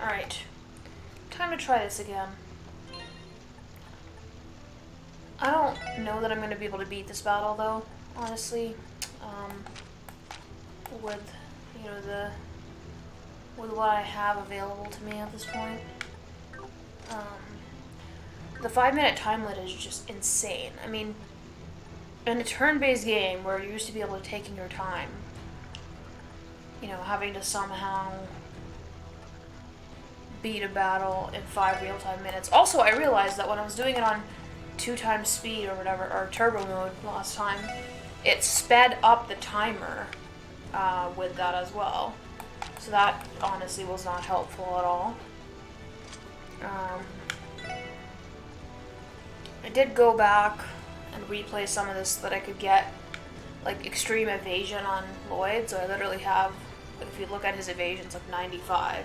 Alright. Time to try this again. I don't know that I'm going to be able to beat this battle, though, honestly. With, you know, with what I have available to me at this point. The 5-minute time limit is just insane. I mean, in a turn-based game where you used to be able to take in your time, you know, having to somehow beat a battle in 5 real-time minutes. Also, I realized that when I was doing it on 2 times speed or whatever, or turbo mode last time, it sped up the timer with that as well. So that honestly was not helpful at all. I did go back and replay some of this so that I could get like extreme evasion on Lloyd. So I literally have, like, if you look at his evasion, it's like 95.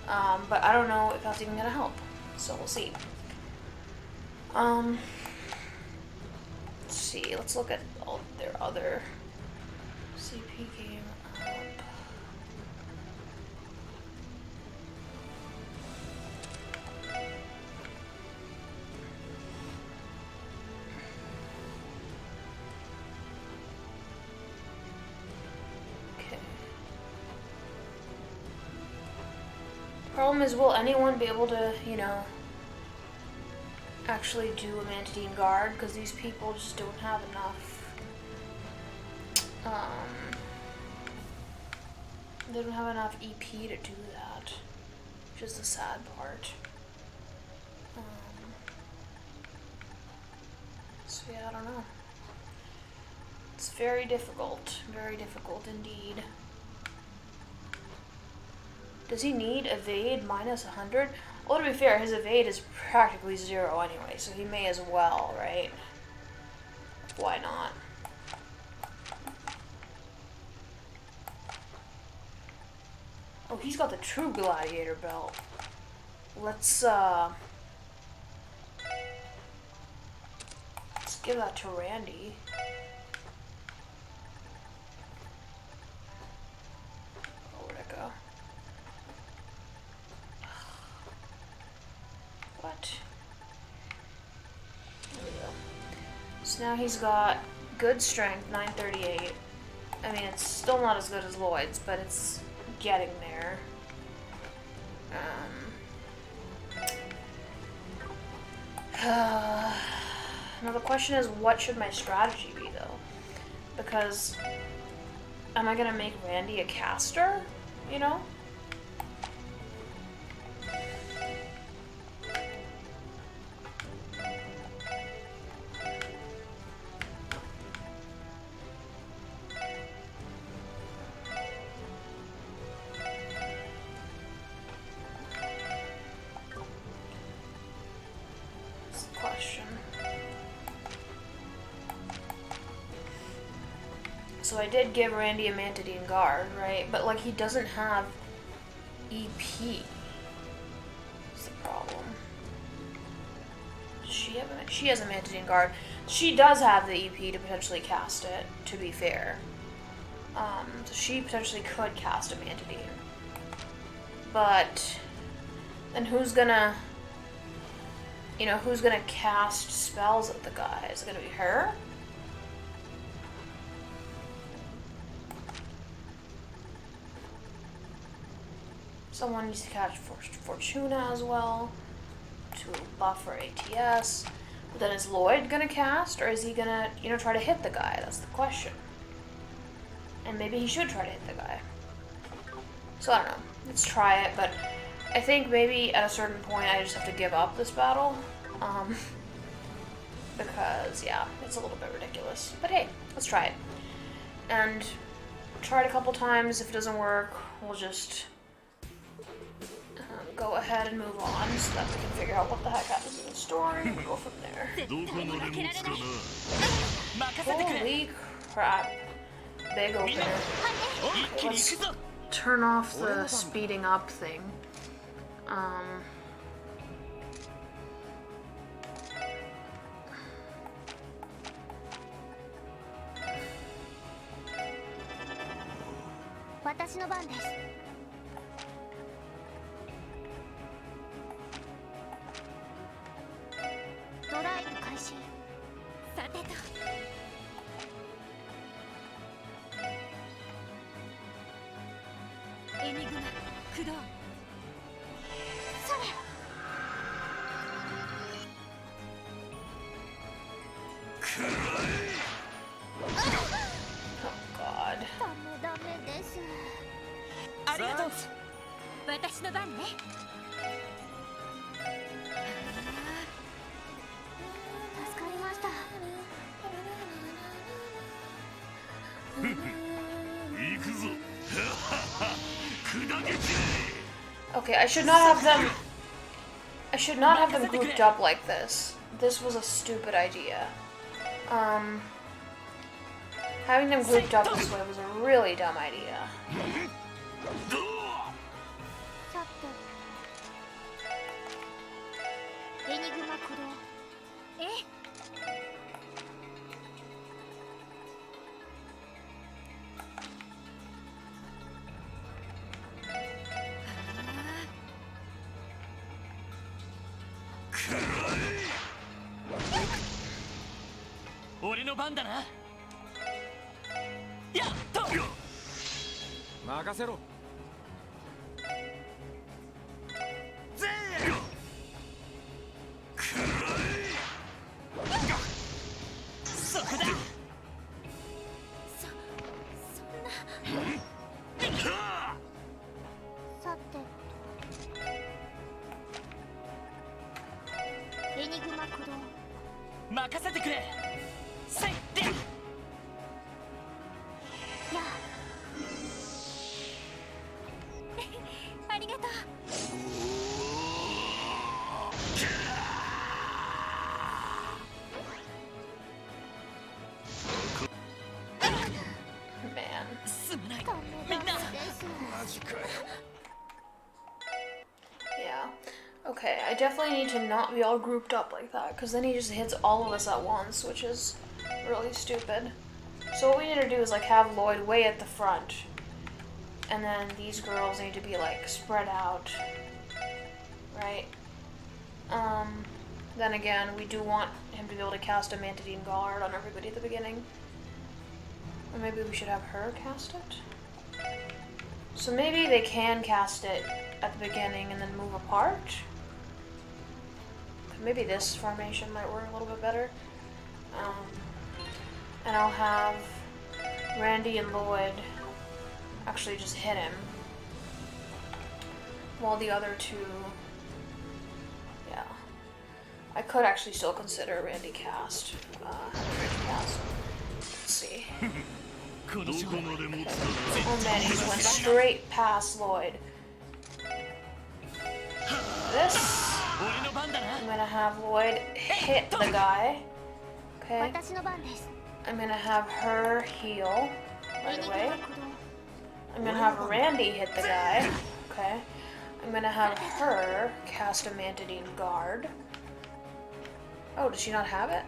But I don't know if that's even gonna help. So we'll see. Let's see. Let's look at all their other CP game up. Problem is, will anyone be able to, you know, actually do a Mantidine Guard? Because these people just don't have enough. They don't have enough EP to do that, which is the sad part. So yeah, I don't know. It's very difficult indeed. Does he need evade minus 100? Well, to be fair, his evade is practically 0 anyway, so he may as well, right? Why not? Oh, he's got the true gladiator belt. Let's give that to Randy. Oh, where'd it go? What? There we go. So now he's got good strength, 938. I mean, it's still not as good as Lloyd's, but it's getting there. Now the question is, what should my strategy be, though? Because, am I gonna make Randy a caster? You know? So I did give Randy a Mantidine Guard, right? But, like, he doesn't have EP. That's the problem. Does she have a... She has a Mantidine Guard. She does have the EP to potentially cast it, to be fair. So she potentially could cast a Mantidine. But then who's gonna... You know, who's gonna cast spells at the guy? Is it gonna be her? Someone needs to catch Fortuna as well to buff her ATS. But then is Lloyd gonna cast, or is he gonna, you know, try to hit the guy? That's the question. And maybe he should try to hit the guy. So I don't know. Let's try it, but I think maybe at a certain point I just have to give up this battle. Because, yeah, it's a little bit ridiculous. But hey, let's try it. And try it a couple times. If it doesn't work, we'll just go ahead and move on so that we can figure out what the heck happens in the story and we'll go from there. Holy crap. Big opener. Okay, let's turn off the speeding up thing. God. Okay, I should not have them. I should not have them grouped up like this. This was a stupid idea. Having them grouped up this way was a really dumb idea. Yeah. Okay, I definitely need to not be all grouped up like that, because then he just hits all of us at once, which is really stupid. So what we need to do is like have Lloyd way at the front, and then these girls need to be like spread out, right? Then again, we do want him to be able to cast a Mantidine Guard on everybody at the beginning. Or maybe we should have her cast it? So maybe they can cast it at the beginning and then move apart? Maybe this formation might work a little bit better. And I'll have Randy and Lloyd actually just hit him, while the other two, yeah. I could actually still consider Randy cast. Let's see. Oh man, he just went straight past Lloyd. This, I'm gonna have Lloyd hit the guy. Okay. I'm gonna have her heal right away. I'm gonna have Randy hit the guy. Okay. I'm gonna have her cast a Mantidine Guard. Oh, does she not have it?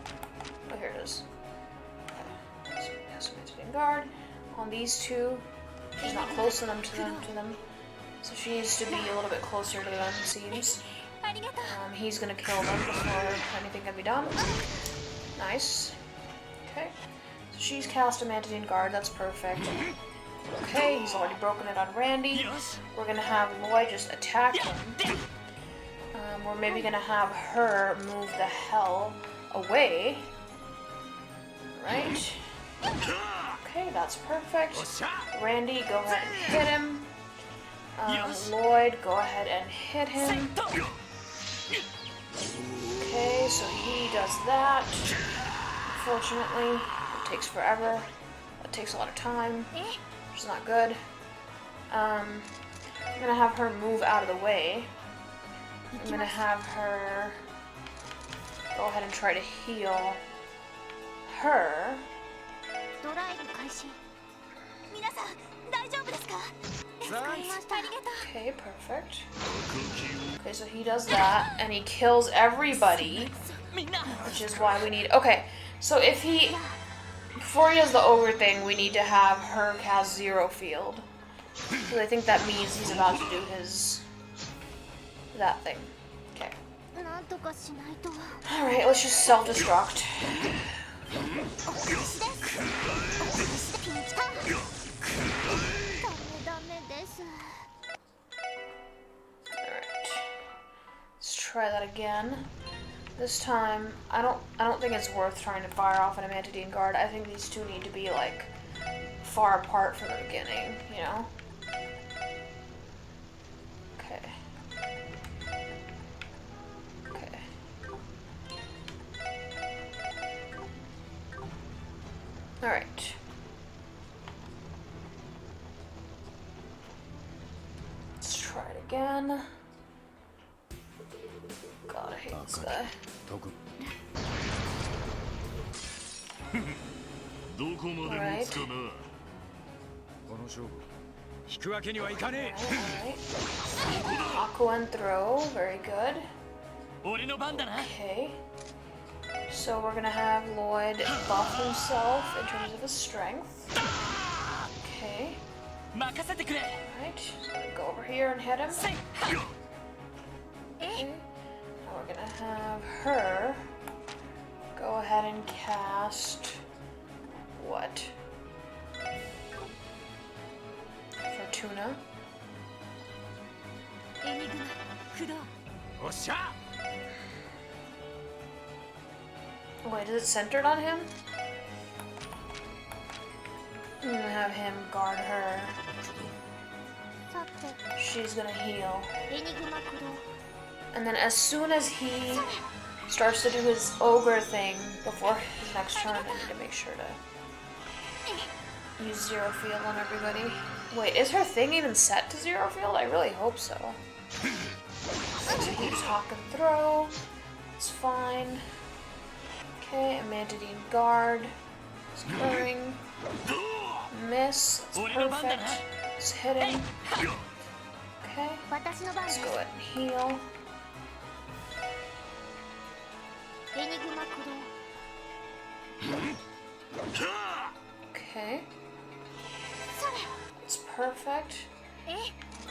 Oh, here it is. Okay. So cast a Mantidine Guard on these two. She's not close enough to them. So she needs to be a little bit closer to them, it seems. He's gonna kill them before anything can be done. Nice. Okay. So she's cast a Mantidine Guard, that's perfect. Okay, he's already broken it on Randy. We're gonna have Lloyd just attack him. We're maybe gonna have her move the hell away. Right? Okay, that's perfect. Randy, go ahead and hit him. Lloyd, go ahead and hit him. Okay, so he does that. Unfortunately, it takes forever. It takes a lot of time, which is not good. I'm gonna have her move out of the way. I'm gonna have her go ahead and try to heal her. Okay, perfect. Okay, so he does that, and he kills everybody, which is why we need... Okay, so if he... Before he does the ogre thing, we need to have her cast Zero Field. So I think that means he's about to do his... that thing. Okay, Alright, let's just self-destruct. Alright. Let's try that again. This time, I don't think it's worth trying to fire off an Amantadine guard. I think these two need to be, like, far apart from the beginning, you know? Okay. Okay. Alright. Let's try it again. God, I hate this guy. Alright. Alright. Aqua and throw, very good. Okay. So we're gonna have Lloyd buff himself in terms of his strength. Okay. Alright, so I'm gonna go over here and hit him. Okay. Now we're gonna have her go ahead and cast what? Fortuna. Wait, is it centered on him? I'm gonna have him guard her. She's gonna heal. And then as soon as he starts to do his ogre thing before his next turn, I need to make sure to use zero field on everybody. Wait, is her thing even set to zero field? I really hope so. So he keeps hawk and throw. It's fine. Okay, Amantadine guard. It's curring. Miss. That's perfect. It's hitting. Okay. Let's go ahead and heal. Okay. It's perfect.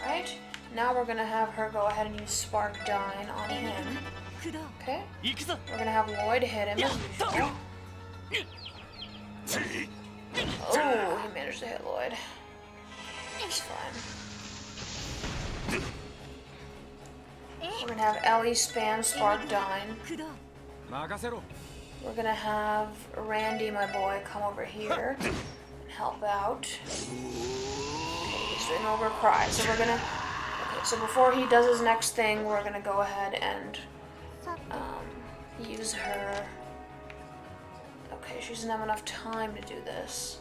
Right. Now we're gonna have her go ahead and use Spark Dine on him. Okay. We're gonna have Lloyd hit him as usual. Oh, he managed to hit Lloyd. It's fine. We're gonna have Ellie spam Spark Dine. We're gonna have Randy, my boy, come over here and help out. Okay, he's doing Ogre Cry. So we're gonna... Okay, so before he does his next thing, we're gonna go ahead and use her... Okay, she doesn't have enough time to do this.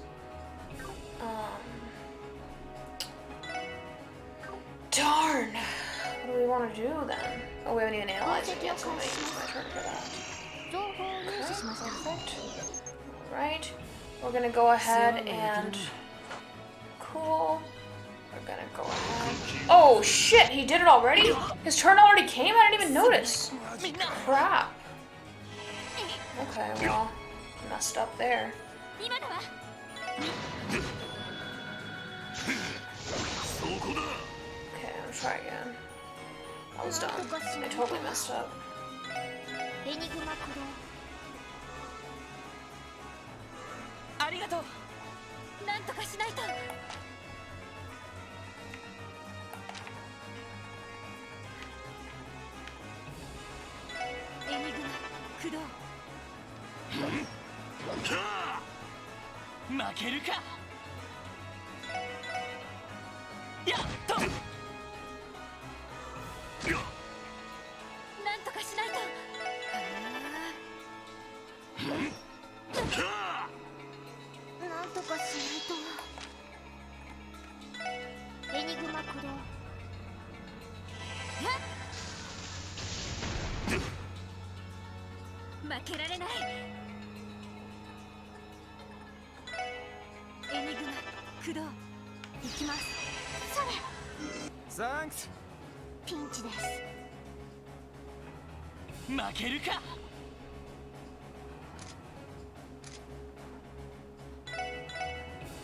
Darn! What do we want to do then? Oh, we haven't even analyzed it yet, so I'm gonna use my turn for that. Perfect. Alright. We're gonna go ahead and... Cool. We're gonna go ahead... Oh, shit! He did it already? His turn already came? I didn't even notice. Crap. Okay, well... Messed up there. Okay, I'll try again. I was done. I totally messed up. Thanks. ピンチです。負けるか。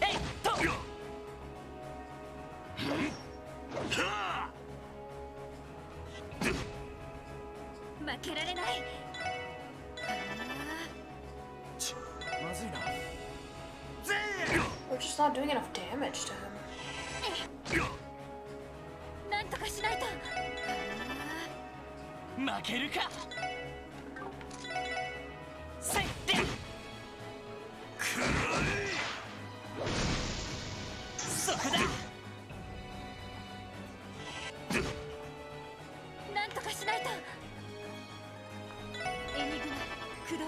えいっと。負 not doing enough damage to him. なんとかしないと。負けるか。せっで。そこだ。なんとかしないと。エニグマ駆動。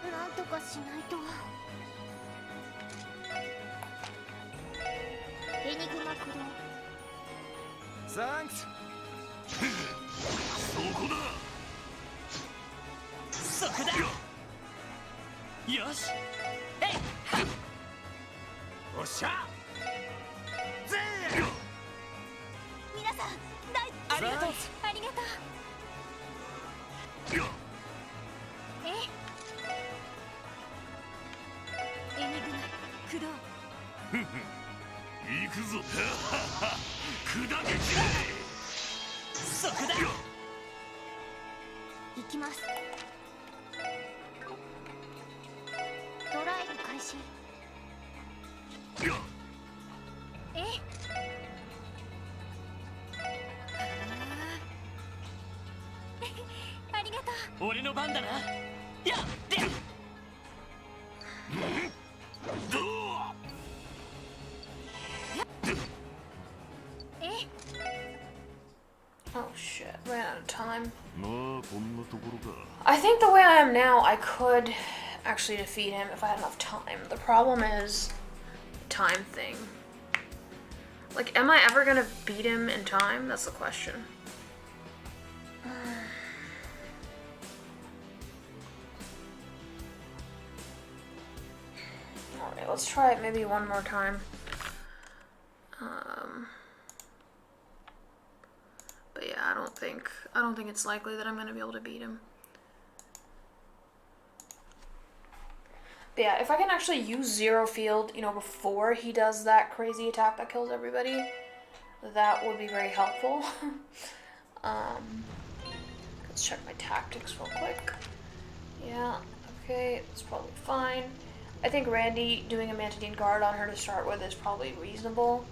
なんとかしないと。エニグマ駆動。サンクス。そこだ。そこだ。よし。えい。おっしゃ。ぜー。皆さん、ありがとう。ありがとう。えエニグマ駆動。行くぞ。砕け散れ。そこだ。行きます。ドライブ開始。えありがとう。俺の番だな。やってどうえ Oh shit, ran out of time. まあこんなところか。 I think the way I am now, I could actually defeat him if I had enough time. The problem is time thing. Like, am I ever gonna beat him in time? That's the question. Alright, let's try it maybe one more time. But yeah, I don't think it's likely that I'm gonna be able to beat him. But yeah, if I can actually use Zero Field, you know, before he does that crazy attack that kills everybody, that would be very helpful. Let's check my tactics real quick. Yeah, okay, that's probably fine. I think Randy doing a Mantidine Guard on her to start with is probably reasonable.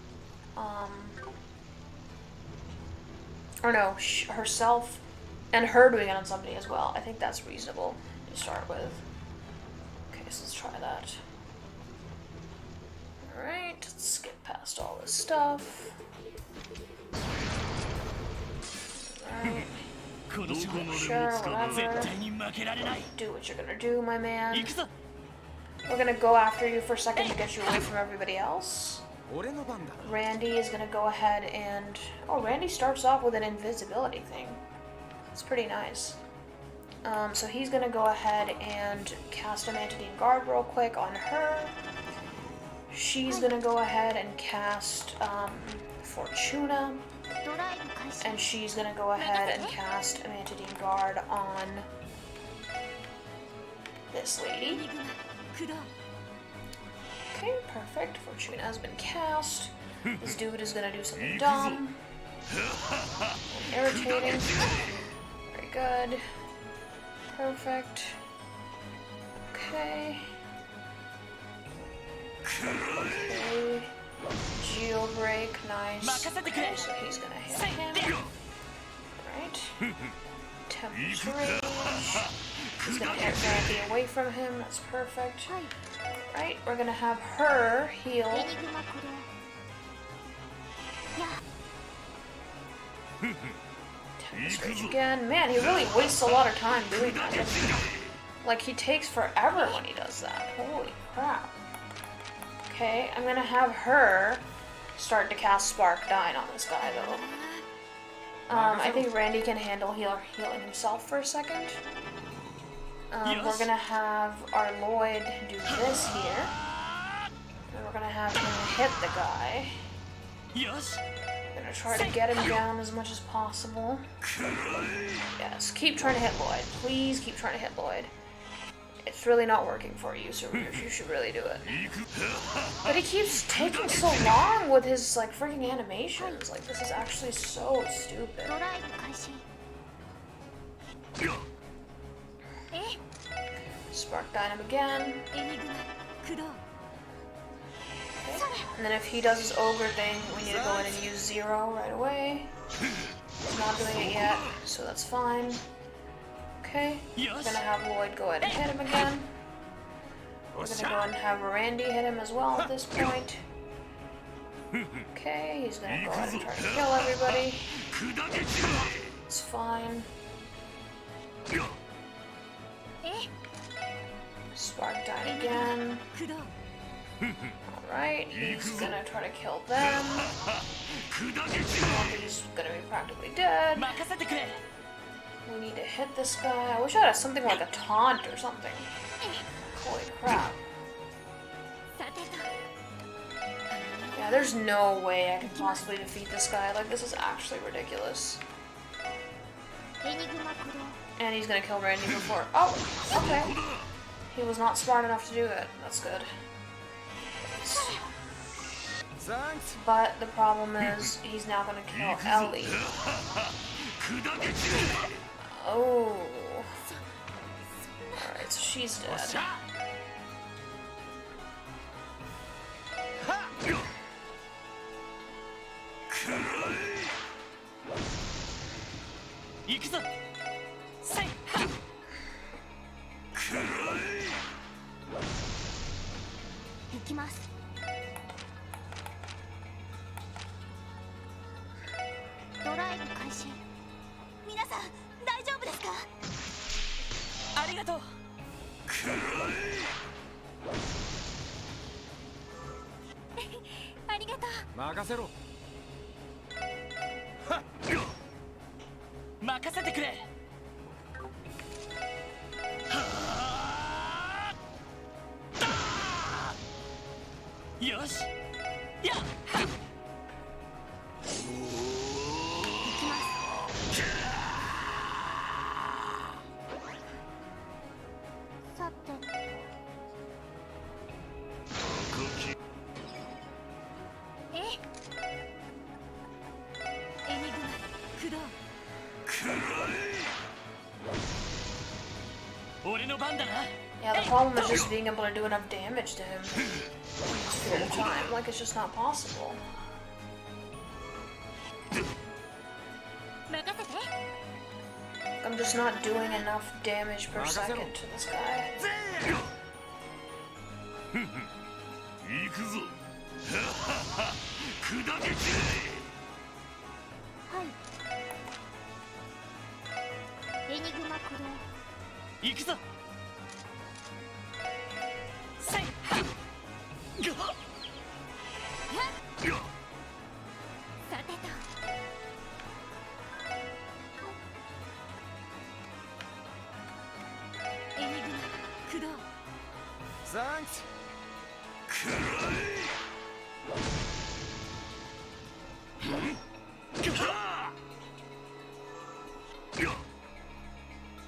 Or no, herself and her doing it on somebody as well. I think that's reasonable to start with. Okay, so let's try that. Alright, let's skip past all this stuff. Alright. Sure, whatever. Do what you're gonna do, my man. We're gonna go after you for a second to get you away from everybody else. Randy is gonna go ahead and... Oh, Randy starts off with an invisibility thing. It's pretty nice. So he's gonna go ahead and cast a Mantidine Guard real quick on her. She's gonna go ahead and cast Fortuna. And she's gonna go ahead and cast a Mantidine Guard on this lady. Okay, perfect. Fortuna has been cast. This dude is gonna do something dumb and irritating. Very good. Perfect. Okay. Okay. Jailbreak, nice. Okay, so he's gonna hit him. Right. Tempest Rage. He's gonna hit Randy away from him. That's perfect. Right, we're gonna have her heal. Tempest Rage again. Man, he really wastes a lot of time doing that, doesn't he? Like, he takes forever when he does that. Holy crap. Okay, I'm gonna have her start to cast Spark Dine on this guy, though. I think Randy can handle healing himself for a second. We're gonna have our Lloyd do this here. And we're gonna have him hit the guy. Gonna try to get him down as much as possible. Yes, keep trying to hit Lloyd. Please keep trying to hit Lloyd. It's really not working for you, so you should really do it. But he keeps taking so long with his, like, freaking animations. Like, this is actually so stupid. Spark Dynam again. Okay. And then if he does his ogre thing, we need to go in and use 0 right away. He's not doing it yet, so that's fine. Okay, we're gonna have Lloyd go ahead and hit him again. We're gonna go ahead and have Randy hit him as well at this point. Okay, he's gonna go ahead and try to kill everybody. It's fine. Spark died again. Alright, he's gonna try to kill them. He's gonna be practically dead. We need to hit this guy. I wish I had something like a taunt or something. Holy crap. Yeah, there's no way I can possibly defeat this guy. Like, this is actually ridiculous. And he's gonna kill Randy before. Oh, okay. He was not smart enough to do it. That's good. But the problem is, he's now gonna kill Ellie. Oh. Alright, so she's dead. Yeah, the problem is just being able to do enough damage to him in this period of time. Like, it's just not possible. I'm just not doing enough damage per second to this guy. Thanks.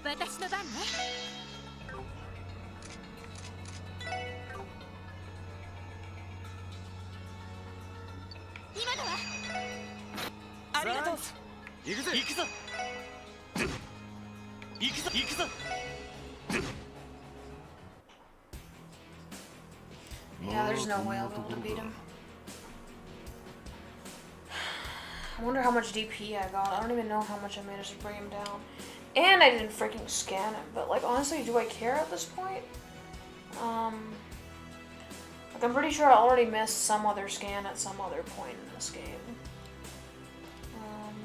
私の番ね。今のはありがとう。行くぞ行くぞ行くぞ行くぞ。 Yeah, there's no way I'll be able to beat him. I wonder how much DP I got. I don't even know how much I managed to bring him down. And I didn't freaking scan him. But, like, honestly, do I care at this point? Like, I'm pretty sure I already missed some other scan at some other point in this game.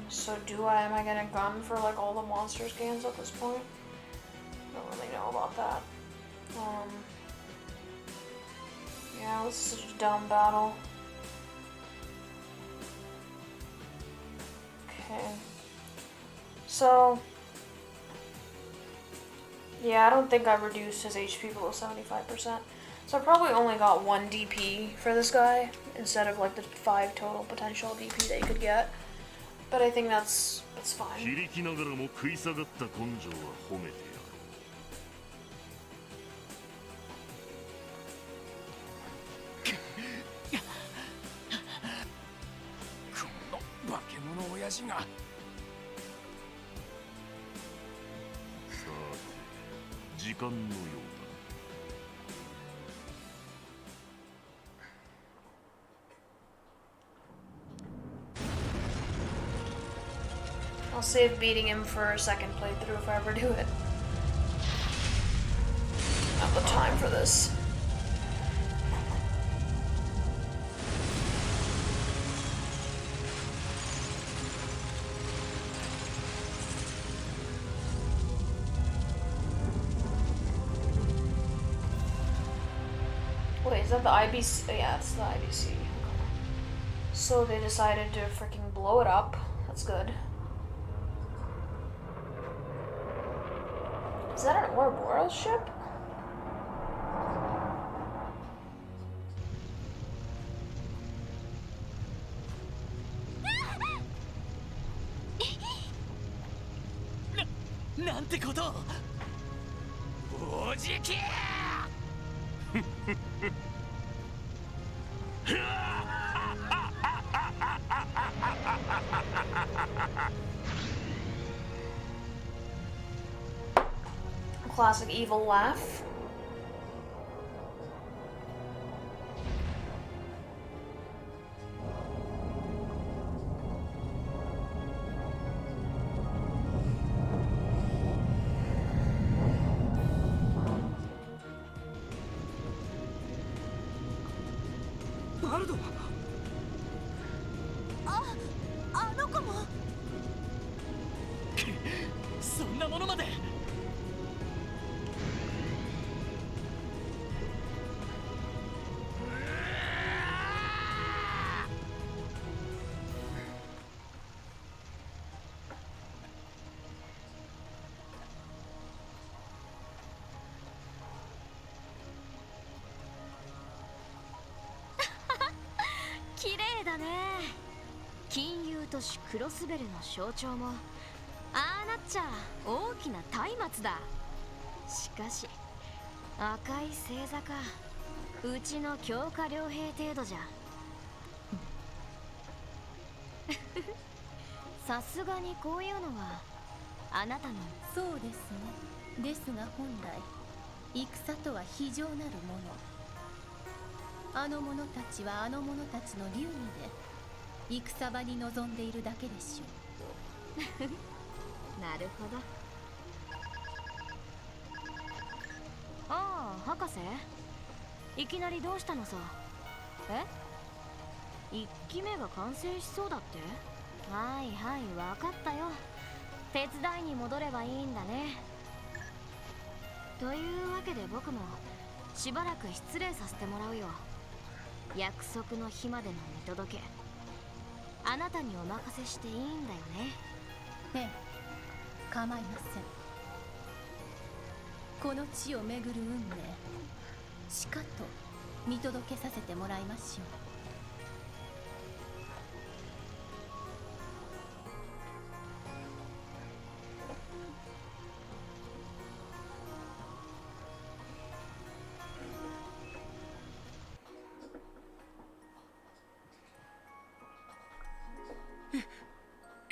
So am I gonna gun for, like, all the monster scans at this point? Don't really know about that. Yeah, this is such a dumb battle. Okay. So, yeah, I don't think I reduced his HP below 75%. So I probably only got 1 DP for this guy, instead of like the 5 total potential DP that you could get. But I think that's fine. 話が。さあ、時間のようだ。 Okay. I'll save beating him for a second playthrough if I ever do it. I have the time for this. Wait, is that the IBC? Oh, yeah, it's the IBC. Okay. So they decided to freaking blow it up. That's good. Is that an Ouroboros ship?なんてこと。おじけ。Classic evil laugh.都市クロスベルの象徴もああなっちゃ大きな松明だ。しかし赤い星座か、うちの強化良兵程度じゃ。さすがにこういうのはあなたの。そうですね。ですが本来戦とは非常なるもの。あの者たちはあの者たちの流儀で戦場に臨んでいるだけでしょう。なるほど。ああ、博士、いきなりどうしたのさ。1機目が完成しそうだって。はいはい、分かったよ。手伝いに戻ればいいんだね。というわけで僕もしばらく失礼させてもらうよ。約束の日までの見届け、あなたにお任せしていいんだよね。ええ、構いません。この地を巡る運命、しかと見届けさせてもらいましょう。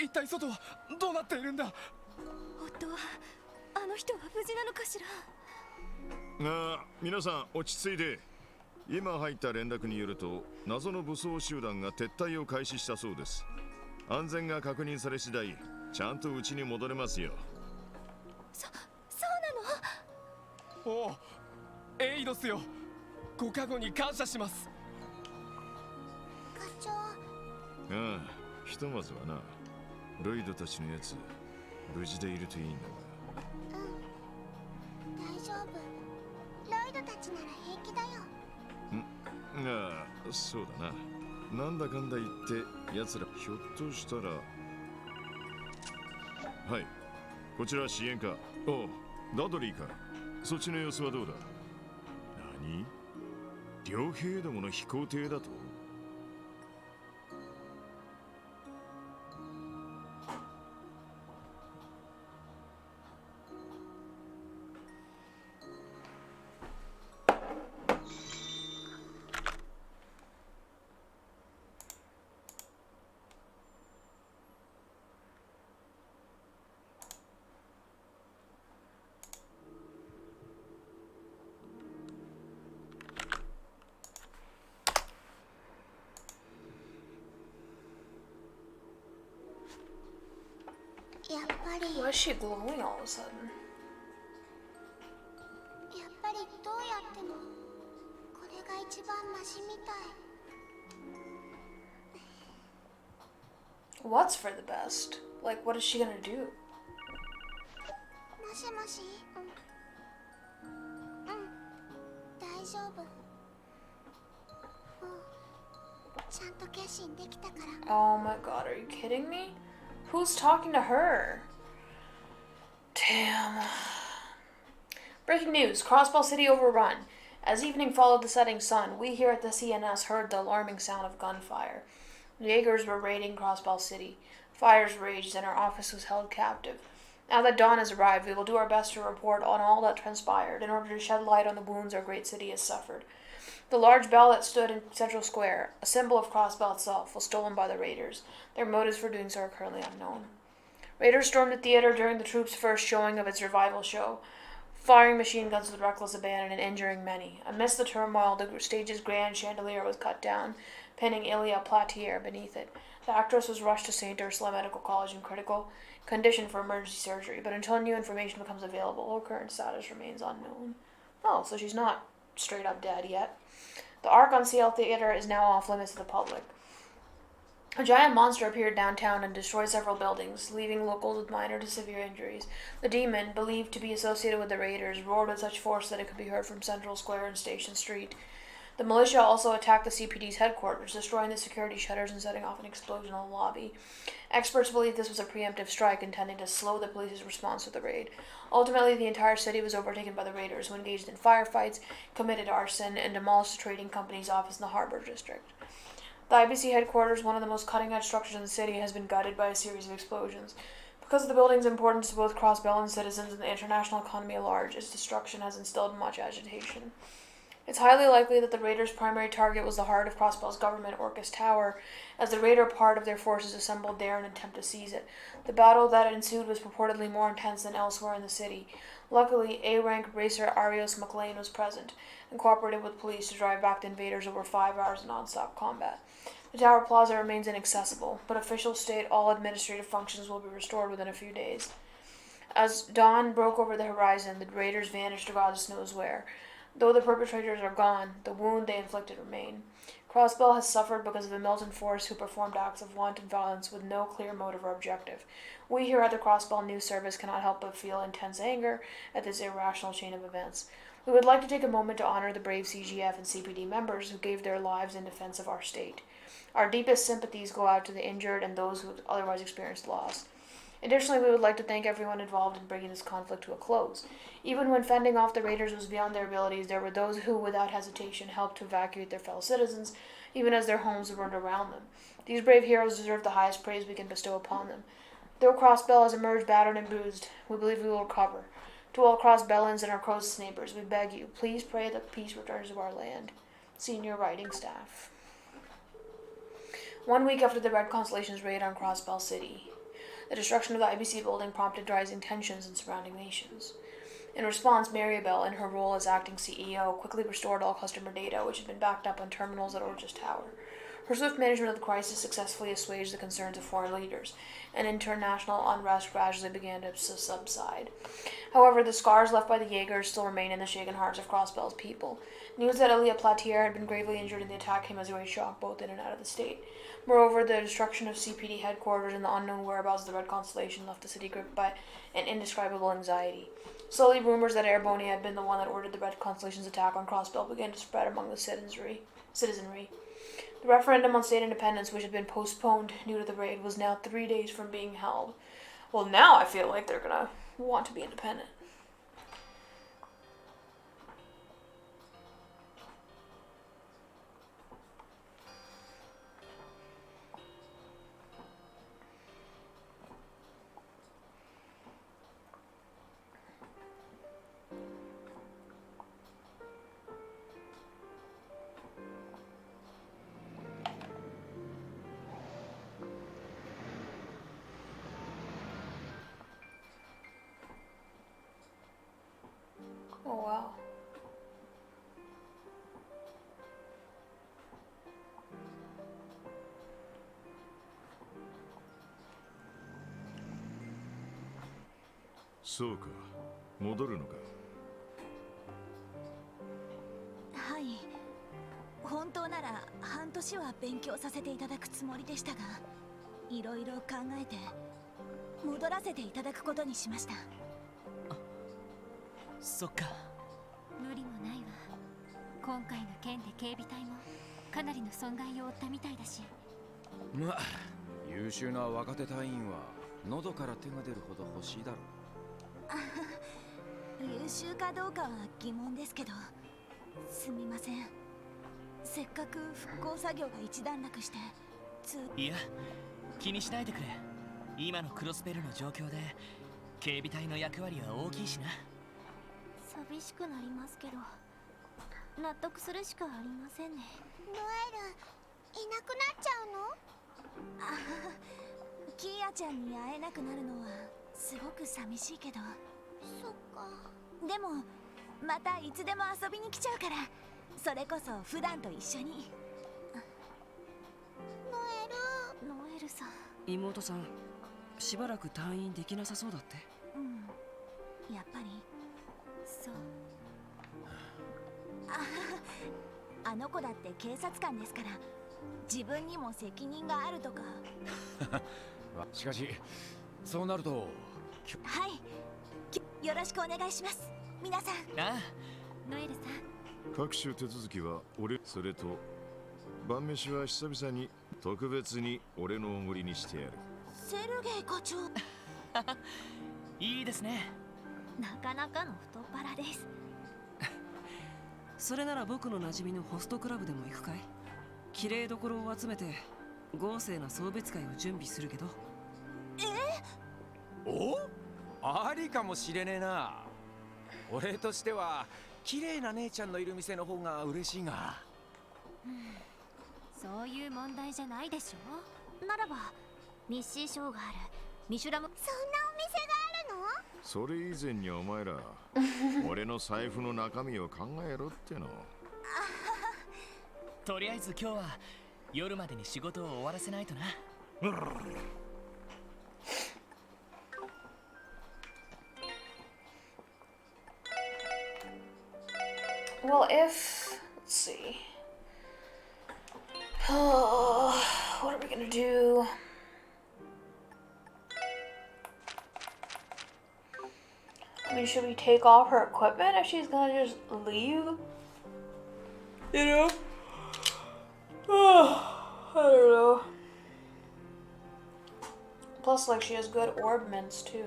一体外はどうなっているんだ。夫は、あの人は無事なのかしら。皆さん落ち着いて。今入った連絡によると謎の武装集団が撤退を開始したそうです。安全が確認され次第ちゃんと家に戻れますよ。そうなの。おお、エイドスよ、ご加護に感謝します。課長。ああ、ひとまずはな。ロイドたちのやつ無事でいるといいんだが。大丈夫。ロイドたちなら平気だよ。ああ、そうだな。なんだかんだ言って奴らひょっとしたら。はい、こちら支援課。おう、ダドリーか。そっちの様子はどうだ。何、両兵どもの飛行艇だと。Why is she glowing all of a sudden? やっぱりどうやってもこれが一番マシみたい。 What's for the best? Like, what is she gonna do? もしもし、大丈夫。もうちゃんと決心できたから。 Oh my god, are you kidding me? Who's talking to her? Damn. Breaking news, Crossbell City overrun. As evening followed the setting sun, we here at the CNS heard the alarming sound of gunfire. Jaegers were raiding Crossbell City. Fires raged and our office was held captive. Now that dawn has arrived, we will do our best to report on all that transpired in order to shed light on the wounds our great city has suffered. The large bell that stood in Central Square, a symbol of Crossbell itself, was stolen by the raiders. Their motives for doing so are currently unknown. Raiders stormed the theater during the troops' first showing of its revival show, firing machine guns with reckless abandon and injuring many. Amidst the turmoil, the stage's grand chandelier was cut down, pinning Ilia Platier beneath it. The actress was rushed to St. Ursula Medical College in critical condition for emergency surgery, but until new information becomes available, her current status remains unknown. Oh, so she's not straight up dead yet. The Arc on CL Theater is now off limits to the public. A giant monster appeared downtown and destroyed several buildings, leaving locals with minor to severe injuries. The demon, believed to be associated with the raiders, roared with such force that it could be heard from Central Square and Station Street. The militia also attacked the CPD's headquarters, destroying the security shutters and setting off an explosion in the lobby. Experts believe this was a preemptive strike intended to slow the police's response to the raid. Ultimately, the entire city was overtaken by the raiders, who engaged in firefights, committed arson, and demolished the trading company's office in the Harbor District. The IBC headquarters, one of the most cutting-edge structures in the city, has been gutted by a series of explosions. Because of the building's importance to both Crossbell and citizens and the international economy at large, its destruction has instilled much agitation. It's highly likely that the raiders' primary target was the heart of Crossbell's government, Orcus Tower, as the raider part of their forces assembled there in an attempt to seize it. The battle that ensued was purportedly more intense than elsewhere in the city. Luckily, A-rank racer Arios McLean was present and cooperated with police to drive back the invaders over 5 hours of non-stop combat. The Tower Plaza remains inaccessible, but officials state all administrative functions will be restored within a few days. As dawn broke over the horizon, the raiders vanished to God knows where. Though the perpetrators are gone, the wound they inflicted remain. Crossbell has suffered because of the militant force who performed acts of wanton violence with no clear motive or objective. We here at the Crossbell News Service cannot help but feel intense anger at this irrational chain of events. We would like to take a moment to honor the brave CGF and CPD members who gave their lives in defense of our state. Our deepest sympathies go out to the injured and those who otherwise experienced loss. Additionally, we would like to thank everyone involved in bringing this conflict to a close. Even when fending off the raiders was beyond their abilities, there were those who, without hesitation, helped to evacuate their fellow citizens, even as their homes burned around them. These brave heroes deserve the highest praise we can bestow upon them. Though Crossbell has emerged battered and bruised, we believe we will recover. To all Crossbellans and our closest neighbors, we beg you, please pray that peace returns to our land. Senior Writing Staff. 1 week after the Red Constellation's raid on Crossbell City, the destruction of the IBC building prompted rising tensions in surrounding nations. In response, Maribel, in her role as acting CEO, quickly restored all customer data, which had been backed up on terminals at Orchis Tower. Her swift management of the crisis successfully assuaged the concerns of foreign leaders, and international unrest gradually began to subside. However, the scars left by the Jaegers still remain in the shaken hearts of Crossbell's people. News that Elia Platier had been gravely injured in the attack came as a great shock both in and out of the state. Moreover, the destruction of CPD headquarters and the unknown whereabouts of the Red Constellation left the city gripped by an indescribable anxiety. Slowly, rumors that Airboni had been the one that ordered the Red Constellation's attack on Crossbell began to spread among the citizenry. The referendum on state independence, which had been postponed due to the raid, was now 3 days from being held. Well, now I feel like they're gonna want to be independent. Oh, wow. そうか、戻るのか。はい。本当なら半年は勉強させていただくつもりでしたが、いろいろ考えて戻らせていただくことにしました。そっか。無理もないわ。今回の件で警備隊もかなりの損害を負ったみたいだし。まあ優秀な若手隊員は喉から手が出るほど欲しいだろう。優秀かどうかは疑問ですけど、すみません。せっかく復興作業が一段落していや、気にしないでくれ。今のクロスベルの状況で警備隊の役割は大きいしな。寂しくなりますけど、納得するしかありませんね。ノエルいなくなっちゃうの？キーヤちゃんに会えなくなるのはすごく寂しいけど、そっか。でもまたいつでも遊びに来ちゃうから、それこそ普段と一緒に。ノノエルさん。妹さん、しばらく退院できなさそうだって。うん、やっぱりそう。あの子だって警察官ですから、自分にも責任があるとか。しかしそうなるとはい、よろしくお願いします皆さん。ああ、ノエルさん。各種手続きは俺、それと晩飯は久々に特別に俺のおごりにしてやる。セルゲイ課長。いいですね。なかなかの太っ腹です。それなら僕の馴染みのホストクラブでも行くかい？綺麗どころを集めて豪勢な送別会を準備するけど。おありかもしれねえな。俺としては綺麗な姉ちゃんのいる店の方が嬉しいが。そういう問題じゃないでしょ。ならばミッシー賞があるミシュラム。そんなお店があるの？それ以前にお前ら俺の財布の中身を考えろっての。とりあえず今日は夜までに仕事を終わらせないとな。Well, if let's see, what are we gonna do? I mean, should we take off her equipment if she's gonna just leave? You know? I don't know. Plus, like, she has good orb mints too.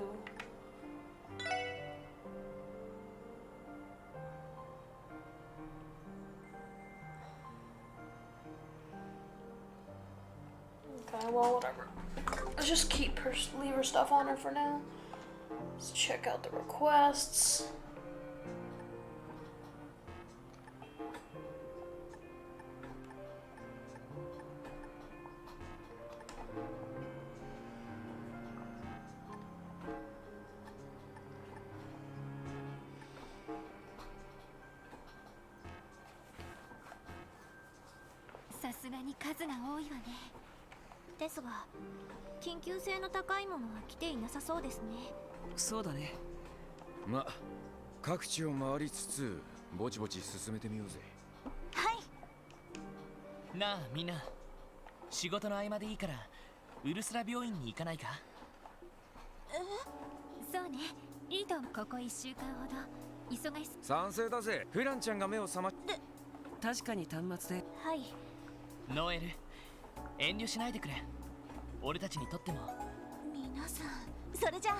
Okay, well, whatever. Let's just keep her, leave her stuff on her for now. Let's check out the requests. Sa さすがに数が多いわね。ですが緊急性の高いものは来ていなさそうですね。そうだね。ま、各地を回りつつぼちぼち進めてみようぜ。はい。なあみんな、仕事の合間でいいからウルスラ病院に行かないか？そうね、いいと思う。ここ1週間ほど忙し賛成だぜ。フランちゃんが目を覚ま確かに端末で。はい。ノエル、遠慮しないでくれ。俺たちにとっても。皆さん、それじゃあ。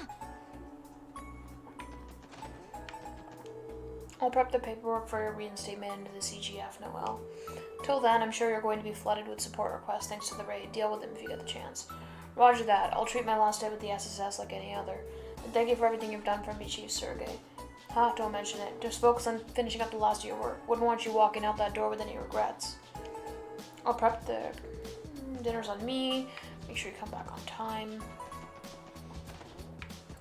I'll prep the paperwork for your reinstatement into the CGF, Noel. Till then, I'm sure you're going to be flooded with support requests thanks to the raid. Deal with them if you get the chance. Roger that. I'll treat my last day with the SSS like any other. And thank you for everything you've done for me, Chief Sergey. Don't mention it. Just focus on finishing up the last of your work. Wouldn't want you walking out that door with any regrets. I'll prep the dinner's on me. Make sure you come back on time.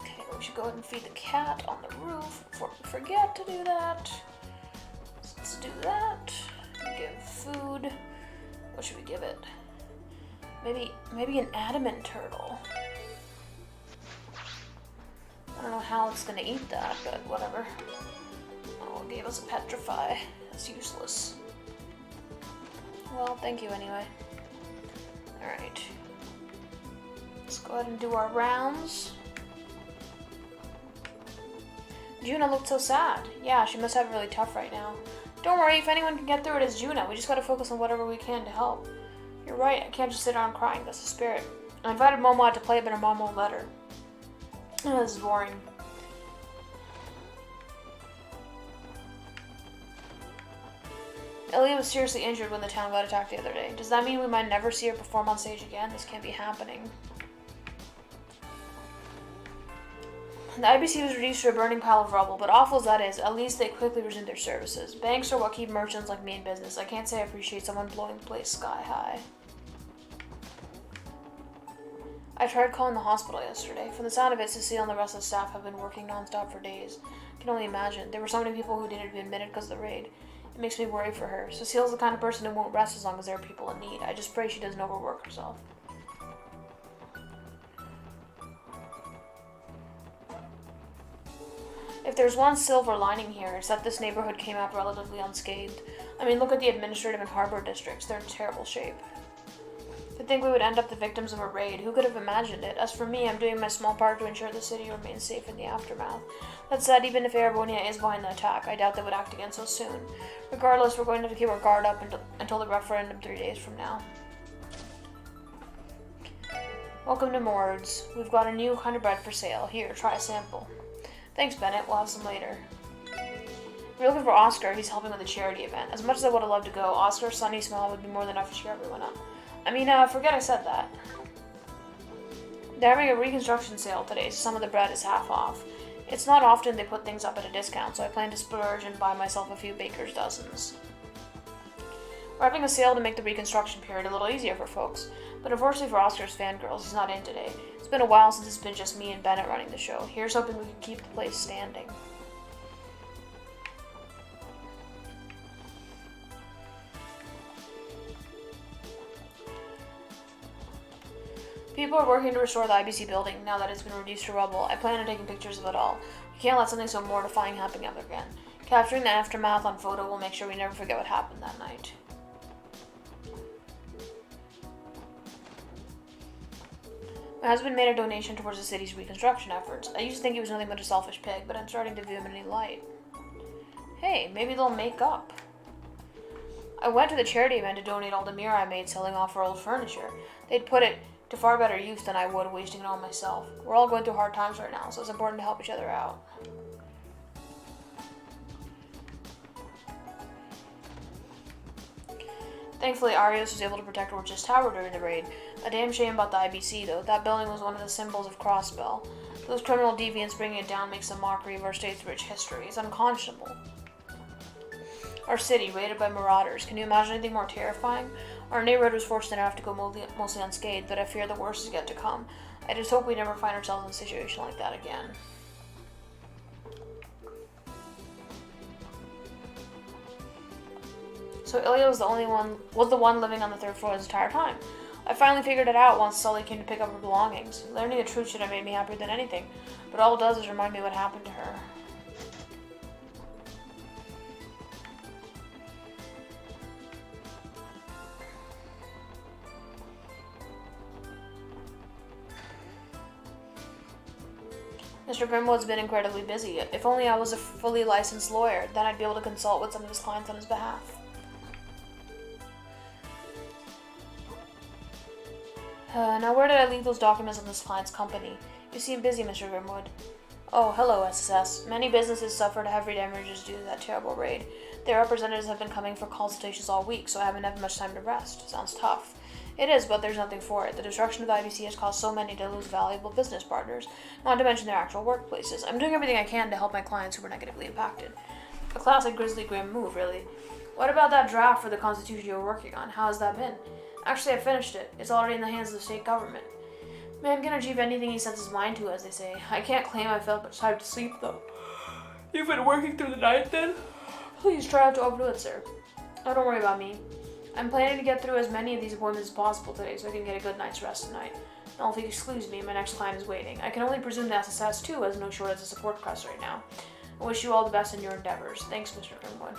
Okay, we should go ahead and feed the cat on the roof before we forget to do that. So let's do that. Give food. What should we give it? Maybe an adamant turtle. I don't know how it's gonna eat that, but whatever. Oh, it gave us a petrify. That's useless. Well, thank you anyway. Alright. Let's go ahead and do our rounds. Juna looked so sad. Yeah, she must have it really tough right now. Don't worry, if anyone can get through it, it's Juna. We just gotta focus on whatever we can to help. You're right, I can't just sit around crying. That's the spirit. I invited Momo out to play, but her mom won't let her. Oh, this is boring. Ilya was seriously injured when the town got attacked the other day. Does that mean we might never see her perform on stage again? This can't be happening. The IBC was reduced to a burning pile of rubble, but awful as that is, at least they quickly resumed their services. Banks are what keep merchants like me in business. I can't say I appreciate someone blowing the place sky high. I tried calling the hospital yesterday. From the sound of it, Cecile and the rest of the staff have been working non-stop for days. I can only imagine. There were so many people who needed to be admitted because of the raid. It makes me worry for her. Cecile's the kind of person who won't rest as long as there are people in need. I just pray she doesn't overwork herself. If there's one silver lining here, it's that this neighborhood came out relatively unscathed. I mean, look at the administrative and harbor districts. They're in terrible shape. To think we would end up the victims of a raid. Who could have imagined it? As for me, I'm doing my small part to ensure the city remains safe in the aftermath. That said, even if Erebonia is behind the attack, I doubt they would act again so soon. Regardless, we're going to have to keep our guard up until the referendum 3 days from now. Welcome to Mords. We've got a new kind of bread for sale. Here, try a sample. Thanks, Bennett. We'll have some later. We're looking for Oscar. He's helping with a charity event. As much as I would have loved to go, Oscar's sunny smile would be more than enough to cheer everyone up. I mean, forget I said that. They're having a reconstruction sale today, so some of the bread is half off. It's not often they put things up at a discount, so I plan to splurge and buy myself a few baker's dozens. We're having a sale to make the reconstruction period a little easier for folks, but unfortunately for Oscar's fangirls, he's not in today. It's been a while since it's been just me and Bennett running the show. Here's hoping we can keep the place standing. People are working to restore the IBC building now that it's been reduced to rubble. I plan on taking pictures of it all. We can't let something so mortifying happen ever again. Capturing the aftermath on photo will make sure we never forget what happened that night. My husband made a donation towards the city's reconstruction efforts. I used to think he was nothing but a selfish pig, but I'm starting to view him in a new light. Hey, maybe they'll make up. I went to the charity event to donate all the mirror I made selling off our old furniture. They'd put it to far better use than I would wasting it on myself. We're all going through hard times right now, so it's important to help each other out. Thankfully, Arios was able to protect Orch's tower during the raid. A damn shame about the IBC, though. That building was one of the symbols of Crossbell. Those criminal deviants bringing it down makes a mockery of our state's rich history. It's unconscionable. Our city, raided by marauders. Can you imagine anything more terrifying? Our neighborhood was fortunate enough to go mostly unscathed, but I fear the worst is yet to come. I just hope we never find ourselves in a situation like that again. So Ilya was the one living on the third floor this entire time. I finally figured it out once Sully came to pick up her belongings. Learning the truth should have made me happier than anything, but all it does is remind me what happened to her. Mr. Grimwood's been incredibly busy. If only I was a fully licensed lawyer, then I'd be able to consult with some of his clients on his behalf. Now where did I leave those documents on this client's company? You seem busy, Mr. Grimwood. Oh, hello, SSS. Many businesses suffered heavy damages due to that terrible raid. Their representatives have been coming for consultations all week, so I haven't had much time to rest. Sounds tough. It is, but there's nothing for it. The destruction of the IBC has caused so many to lose valuable business partners, not to mention their actual workplaces. I'm doing everything I can to help my clients who were negatively impacted. A classic Grizzly Grim move, really. What about that draft for the Constitution you were working on? How has that been? Actually, I finished it. It's already in the hands of the state government. Man can achieve anything he sets his mind to, as they say. I can't claim I felt much time to sleep, though. You've been working through the night, then? Please try not to overdo it, sir. Oh, don't worry about me. I'm planning to get through as many of these appointments as possible today so I can get a good night's rest tonight. Now, if you excuse me, my next client is waiting. I can only presume the SSS too has no shortage of support requests right now. I wish you all the best in your endeavors. Thanks, Mr. Grimwood.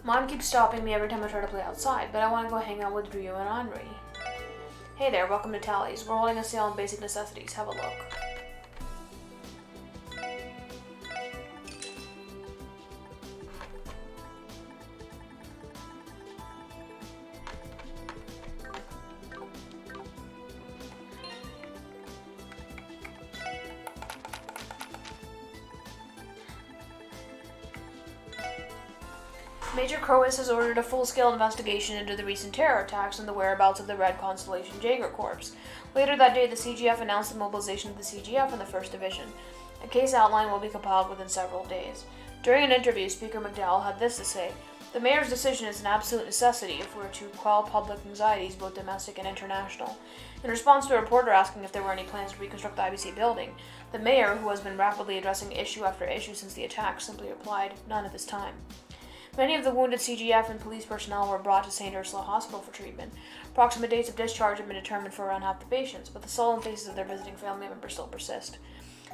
Mom keeps stopping me every time I try to play outside, but I want to go hang out with Ryu and Henri. Hey there, welcome to Tally's. We're holding a sale on basic necessities. Have a look. Major Crowis has ordered a full-scale investigation into the recent terror attacks and the whereabouts of the Red Constellation Jaeger Corps. Later that day, the CGF announced the mobilization of the CGF in the 1st Division. A case outline will be compiled within several days. During an interview, Speaker McDowell had this to say: "The Mayor's decision is an absolute necessity if we're to quell public anxieties, both domestic and international." In response to a reporter asking if there were any plans to reconstruct the IBC building, the Mayor, who has been rapidly addressing issue after issue since the attack, simply replied, "None at this time." Many of the wounded CGF and police personnel were brought to St. Ursula Hospital for treatment. Approximate dates of discharge have been determined for around half the patients, but the sullen faces of their visiting family members still persist.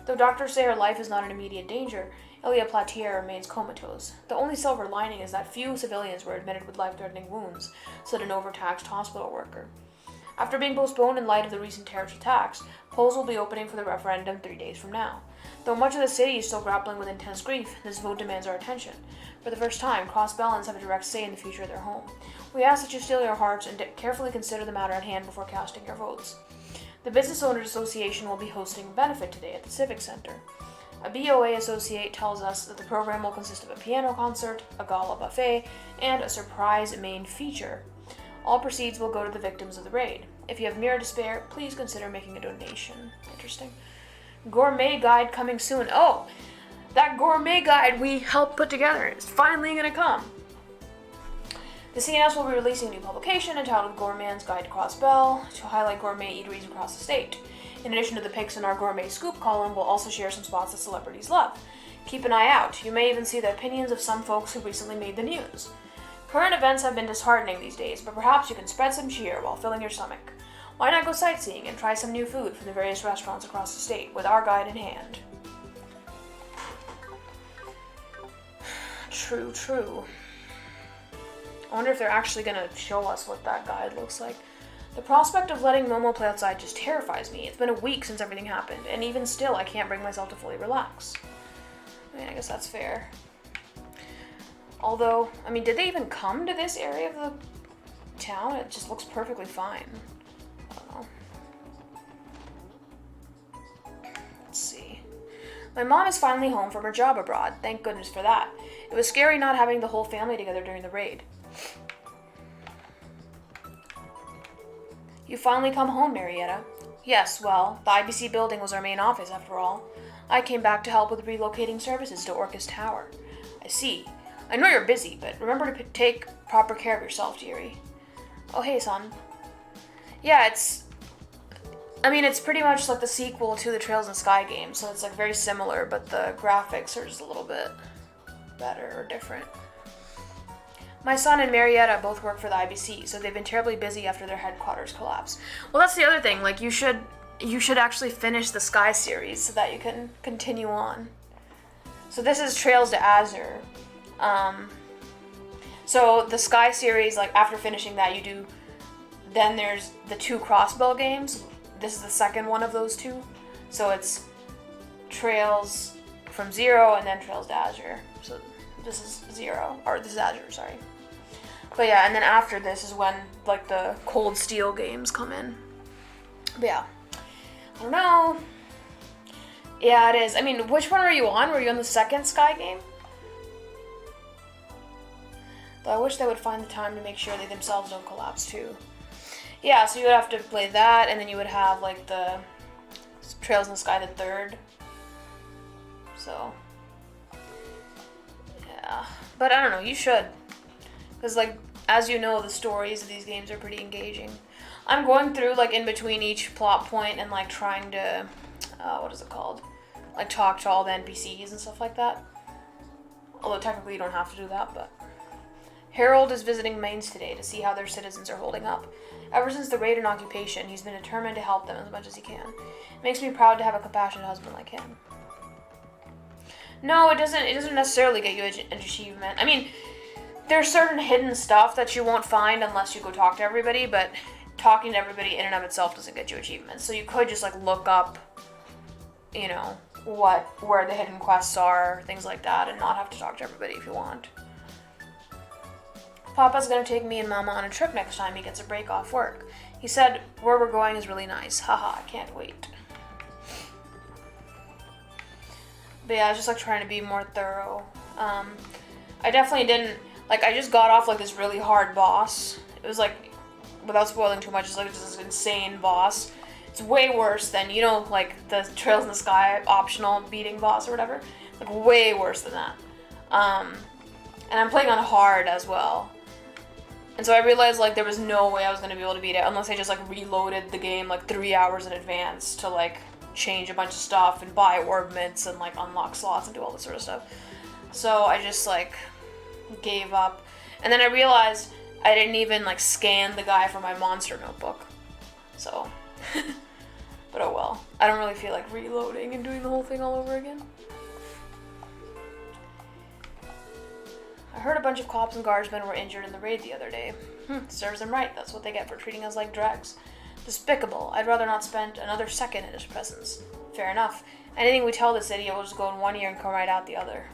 Though doctors say her life is not in immediate danger, Elia Platier remains comatose. The only silver lining is that few civilians were admitted with life-threatening wounds, said an overtaxed hospital worker. After being postponed in light of the recent terrorist attacks, polls will be opening for the referendum 3 days from now. Though much of the city is still grappling with intense grief, this vote demands our attention. For the first time, cross-Bellans have a direct say in the future of their home. We ask that you still your hearts and carefully consider the matter at hand before casting your votes. The Business Owners Association will be hosting a benefit today at the Civic Center. A BOA associate tells us that the program will consist of a piano concert, a gala buffet, and a surprise main feature. All proceeds will go to the victims of the raid. If you have mirror to spare, please consider making a donation. Interesting. Gourmet guide coming soon. Oh, that gourmet guide we helped put together is finally going to come. The CNS will be releasing a new publication entitled Gourmand's Guide to Cross-Bell to highlight gourmet eateries across the state. In addition to the pics in our gourmet scoop column, we'll also share some spots that celebrities love. Keep an eye out. You may even see the opinions of some folks who recently made the news. Current events have been disheartening these days, but perhaps you can spread some cheer while filling your stomach. Why not go sightseeing and try some new food from the various restaurants across the state with our guide in hand? True. I wonder if they're actually going to show us what that guide looks like. The prospect of letting Momo play outside just terrifies me. It's been a week since everything happened, and even still, I can't bring myself to fully relax. I mean, I guess that's fair. Although, I mean, did they even come to this area of the town? It just looks perfectly fine. I don't know. Let's see. My mom is finally home from her job abroad. Thank goodness for that. It was scary not having the whole family together during the raid. You finally come home, Marietta. Yes, well, the IBC building was our main office after all. I came back to help with relocating services to Orcus Tower. I see. I know you're busy, but remember to take proper care of yourself, dearie. Oh, hey, son. Yeah, it's pretty much like the sequel to the Trails in Sky game, so it's like very similar, but the graphics are just a little bit better or different. My son and Marietta both work for the IBC, so they've been terribly busy after their headquarters collapse. Well, that's the other thing, like you should actually finish the Sky series so that you can continue on. So this is Trails to Azure. So the Sky series, like after finishing that then there's the 2 Crossbell games. This is the second one of those 2. So it's Trails from Zero and then Trails to Azure. So this is Azure, sorry. But yeah, and then after this is when like the Cold Steel games come in. But yeah, I don't know. Yeah, it is. I mean, which one were you on? Were you on the second Sky game? But I wish they would find the time to make sure they themselves don't collapse too. Yeah, so you would have to play that, and then you would have like the Trails in the Sky the third. So yeah, but I don't know. You should, because like as you know, the stories of these games are pretty engaging. I'm going through like in between each plot point and like trying to what is it called? Like talk to all the NPCs and stuff like that. Although technically you don't have to do that, but Harold is visiting Mainz today to see how their citizens are holding up. Ever since the raid and occupation, he's been determined to help them as much as he can. It makes me proud to have a compassionate husband like him. No, it doesn't necessarily get you an achievement. I mean, there's certain hidden stuff that you won't find unless you go talk to everybody, but talking to everybody in and of itself doesn't get you achievements. So you could just like look up, you know, where the hidden quests are, things like that, and not have to talk to everybody if you want. Papa's gonna take me and Mama on a trip next time he gets a break off work. He said where we're going is really nice. Haha, I can't wait. But yeah, I was just like trying to be more thorough. I definitely didn't, like, I just got off like this really hard boss. It was like, without spoiling too much, it's like just this insane boss. It's way worse than, you know, like the Trails in the Sky optional beating boss or whatever. Like way worse than that. And I'm playing on hard as well. And so I realized like there was no way I was going to be able to beat it unless I just like reloaded the game like 3 hours in advance to like change a bunch of stuff and buy orb mints and like unlock slots and do all this sort of stuff. So I just like gave up. And then I realized I didn't even like scan the guy for my monster notebook. So, but oh well. I don't really feel like reloading and doing the whole thing all over again. I heard a bunch of cops and guardsmen were injured in the raid the other day. Serves them right. That's what they get for treating us like dregs. Despicable. I'd rather not spend another second in his presence. Fair enough. Anything we tell this idiot will just go in one ear and come right out the other.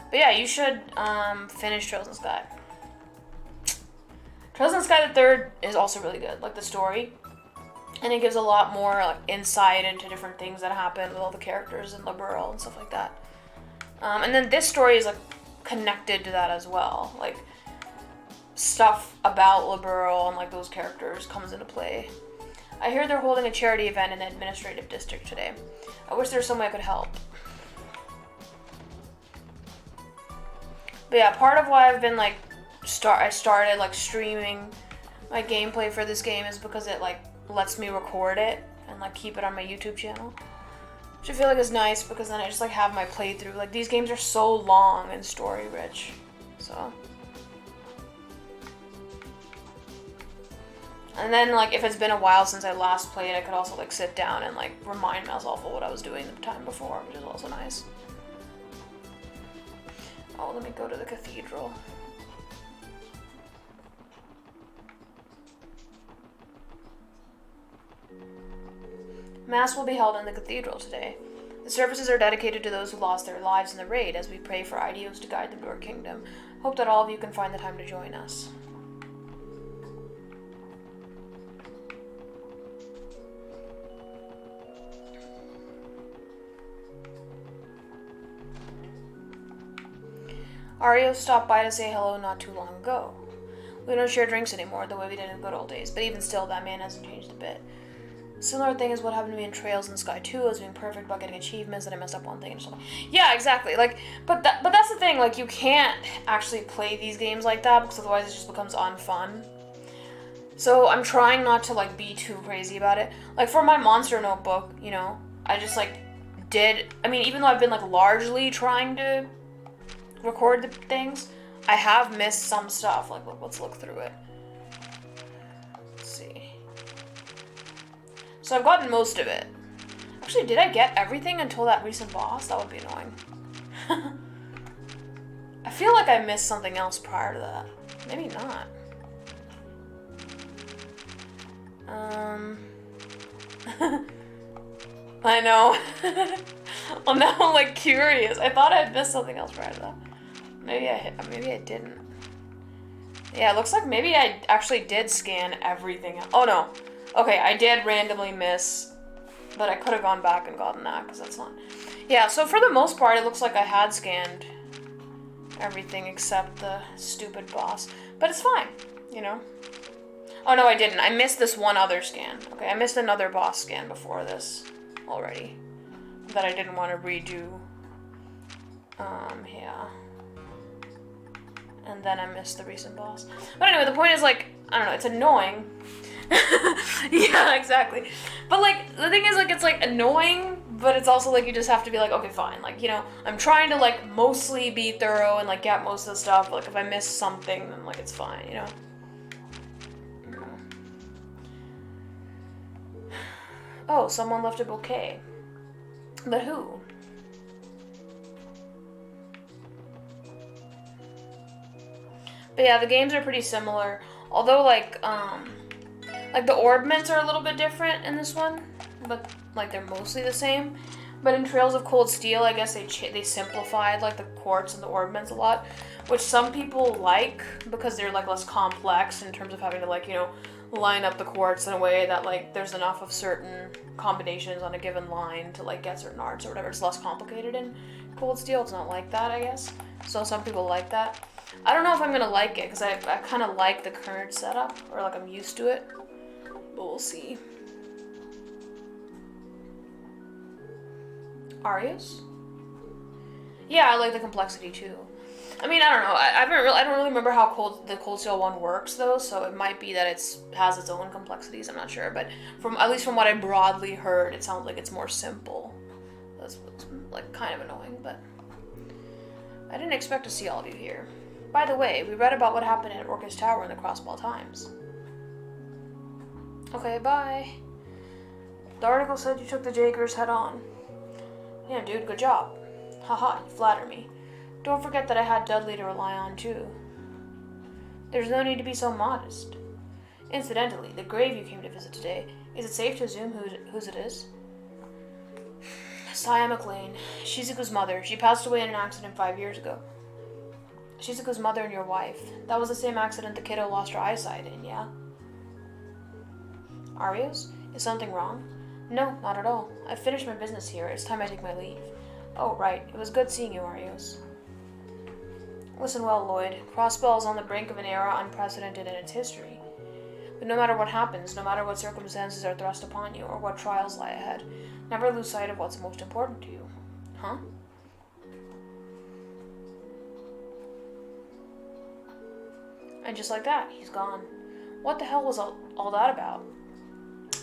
But yeah, you should finish Trails in the Sky. Trails in the Sky the Third is also really good, like the story. And it gives a lot more like insight into different things that happen with all the characters in Liberl and stuff like that. And then this story is like connected to that as well. Like stuff about Liberl and like those characters comes into play. I hear they're holding a charity event in the administrative district today. I wish there was some way I could help. But yeah, part of why I've been like I started like streaming my gameplay for this game is because it like lets me record it and like keep it on my YouTube channel. Which I feel like is nice because then I just like have my playthrough. Like these games are so long and story rich. So. And then like if it's been a while since I last played, I could also like sit down and like remind myself of what I was doing the time before, which is also nice. Oh, let me go to the cathedral. Mass will be held in the cathedral today. The services are dedicated to those who lost their lives in the raid as we pray for ideals to guide them to our kingdom. Hope that all of you can find the time to join us. Ario stopped by to say hello not too long ago. We don't share drinks anymore the way we did in the good old days, but even still, that man hasn't changed a bit. Similar thing is what happened to me in Trails in the Sky 2. I was being perfect about getting achievements, and I messed up one thing and something. Yeah, exactly. Like, but that's the thing. Like, you can't actually play these games like that because otherwise it just becomes unfun. So I'm trying not to like be too crazy about it. Like for my monster notebook, you know, I just like did. I mean, even though I've been like largely trying to record the things, I have missed some stuff. Like, let's look through it. Let's see. So I've gotten most of it. Actually, did I get everything until that recent boss? That would be annoying. I feel like I missed something else prior to that. Maybe not. I know. Well, now I'm like curious. I thought I had missed something else prior to that. Maybe I didn't. Yeah, it looks like maybe I actually did scan everything. Oh no. Okay, I did randomly miss, but I could have gone back and gotten that because that's not. Yeah, so for the most part, it looks like I had scanned everything except the stupid boss. But it's fine, you know? Oh no, I didn't. I missed this one other scan. Okay, I missed another boss scan before this already that I didn't want to redo. Yeah. And then I missed the recent boss. But anyway, the point is like, I don't know, it's annoying. Yeah, exactly. But like, the thing is like, it's like annoying, but it's also like you just have to be like, okay, fine. Like, you know, I'm trying to like mostly be thorough and like get most of the stuff. But, like if I miss something, then like it's fine, you know. Oh, someone left a bouquet. But who? But yeah, the games are pretty similar. Although like the orbments are a little bit different in this one, but like they're mostly the same. But in Trails of Cold Steel, I guess they simplified like the quartz and the orbments a lot, which some people like because they're like less complex in terms of having to like, you know, line up the quartz in a way that like there's enough of certain combinations on a given line to like get certain arts or whatever. It's less complicated in Cold Steel. It's not like that, I guess. So some people like that. I don't know if I'm gonna like it because I kind of like the current setup, or like I'm used to it. But we'll see. Arius? Yeah, I like the complexity too. I mean, I don't know. I don't really remember how the Cold Steel one works though, so it might be that has its own complexities. I'm not sure, but at least from what I broadly heard, it sounds like it's more simple. That's like kind of annoying, but I didn't expect to see all of you here. By the way, we read about what happened at Orcus Tower in the Crossball Times. Okay, bye. The article said you took the Jakers head on. Yeah, dude, good job. Haha, you flatter me. Don't forget that I had Dudley to rely on, too. There's no need to be so modest. Incidentally, the grave you came to visit today, is it safe to assume whose it is? Saya McLean, Shizuku's mother. She passed away in an accident 5 years ago. Shizuku's mother and your wife. That was the same accident the kiddo lost her eyesight in, yeah? Arios? Is something wrong? No, not at all. I've finished my business here. It's time I take my leave. Oh, right. It was good seeing you, Arios. Listen well, Lloyd. Crossbell is on the brink of an era unprecedented in its history. But no matter what happens, no matter what circumstances are thrust upon you, or what trials lie ahead, never lose sight of what's most important to you. Huh? And just like that, he's gone. What the hell was all that about?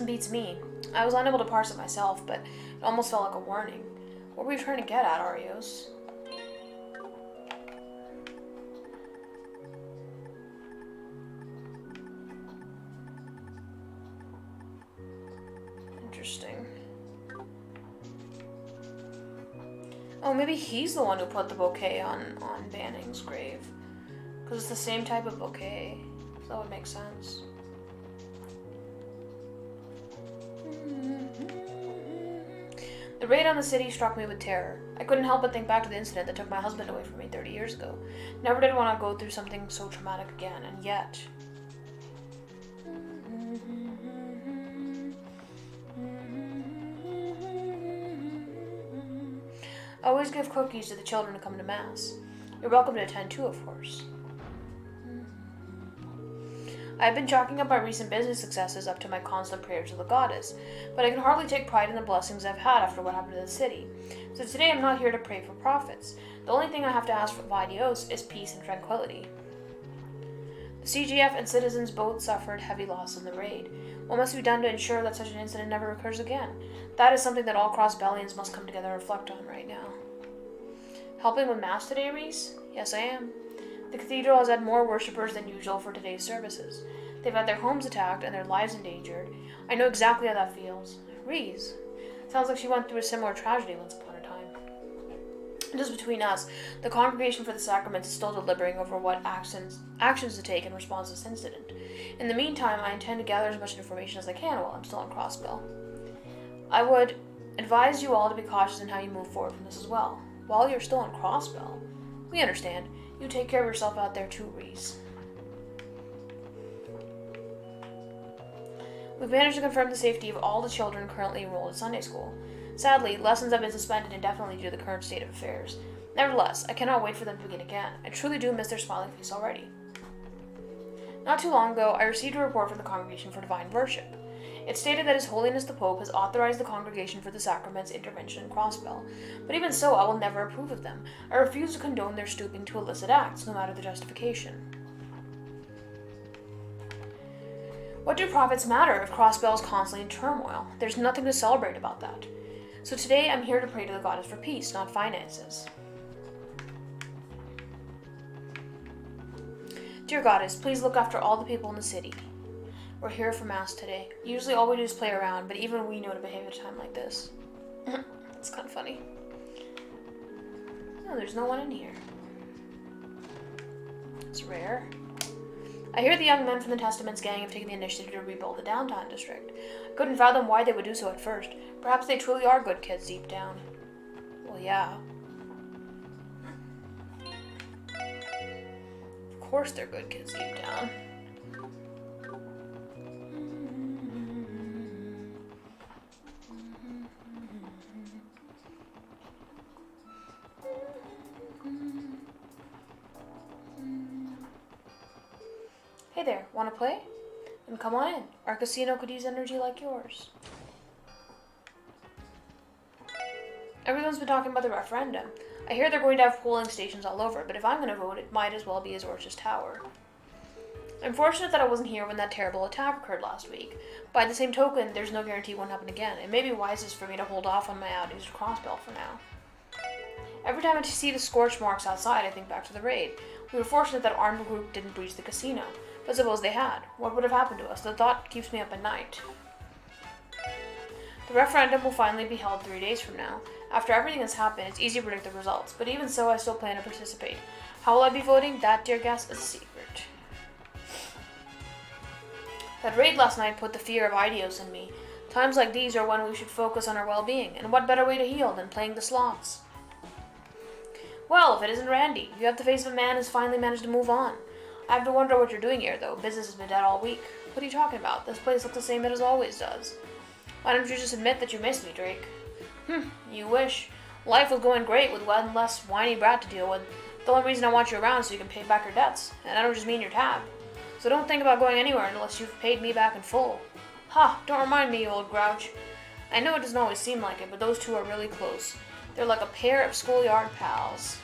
Beats me. I was unable to parse it myself, but it almost felt like a warning. What were you trying to get at, Arios? Interesting. Oh, maybe he's the one who put the bouquet on Banning's grave. Because it's the same type of bouquet. So that would make sense. The raid on the city struck me with terror. I couldn't help but think back to the incident that took my husband away from me 30 years ago. Never did want to go through something so traumatic again, and yet... Always give cookies to the children who come to Mass. You're welcome to attend too, of course. I've been chalking up my recent business successes up to my constant prayers to the goddess, but I can hardly take pride in the blessings I've had after what happened to the city. So today I'm not here to pray for profits. The only thing I have to ask for Dios is peace and tranquility. The CGF and citizens both suffered heavy loss in the raid. What must be done to ensure that such an incident never occurs again? That is something that all Crossbellians must come together and reflect on right now. Helping with Mass today, Reese? Yes, I am. The cathedral has had more worshippers than usual for today's services. They've had their homes attacked and their lives endangered. I know exactly how that feels. Reese. Sounds like she went through a similar tragedy once upon a time. Just between us, the Congregation for the Sacraments is still deliberating over what actions to take in response to this incident. In the meantime, I intend to gather as much information as I can while I'm still on Crossbell. I would advise you all to be cautious in how you move forward from this as well. While you're still on Crossbell, we understand. You take care of yourself out there too, Reese. We've managed to confirm the safety of all the children currently enrolled at Sunday school. Sadly, lessons have been suspended indefinitely due to the current state of affairs. Nevertheless, I cannot wait for them to begin again. I truly do miss their smiling face already. Not too long ago, I received a report from the Congregation for Divine Worship. It stated that His Holiness the Pope has authorized the Congregation for the Sacraments intervention in Crossbell, but even so, I will never approve of them. I refuse to condone their stooping to illicit acts, no matter the justification. What do profits matter if Crossbell is constantly in turmoil? There's nothing to celebrate about that. So today I'm here to pray to the goddess for peace, not finances. Dear goddess, please look after all the people in the city. We're here for mass today. Usually all we do is play around, but even we know to behave at a time like this. It's kind of funny. No, there's no one in here. It's rare. I hear the young men from the Testament's gang have taken the initiative to rebuild the downtown district. I couldn't fathom why they would do so at first. Perhaps they truly are good kids deep down. Well, yeah. Of course they're good kids deep down. Hey there, wanna play? Then come on in. Our casino could use energy like yours. Everyone's been talking about the referendum. I hear they're going to have polling stations all over, but if I'm gonna vote, it might as well be Azor's tower. I'm fortunate that I wasn't here when that terrible attack occurred last week. By the same token, there's no guarantee it won't happen again. It may be wisest for me to hold off on my outings to Crossbell for now. Every time I see the scorch marks outside, I think back to the raid. We were fortunate that armed group didn't breach the casino. But suppose they had. What would have happened to us? The thought keeps me up at night. The referendum will finally be held 3 days from now. After everything has happened, it's easy to predict the results. But even so, I still plan to participate. How will I be voting? That, dear guest, is a secret. That raid last night put the fear of Idios in me. Times like these are when we should focus on our well-being. And what better way to heal than playing the slots? Well, if it isn't Randy, you have the face of a man who's finally managed to move on. I have to wonder what you're doing here, though. Business has been dead all week. What are you talking about? This place looks the same as it always does. Why don't you just admit that you miss me, Drake? You wish. Life was going great with one less whiny brat to deal with. The only reason I want you around is so you can pay back your debts. And I don't just mean your tab. So don't think about going anywhere unless you've paid me back in full. Ha! Don't remind me, you old grouch. I know it doesn't always seem like it, but those two are really close. They're like a pair of schoolyard pals.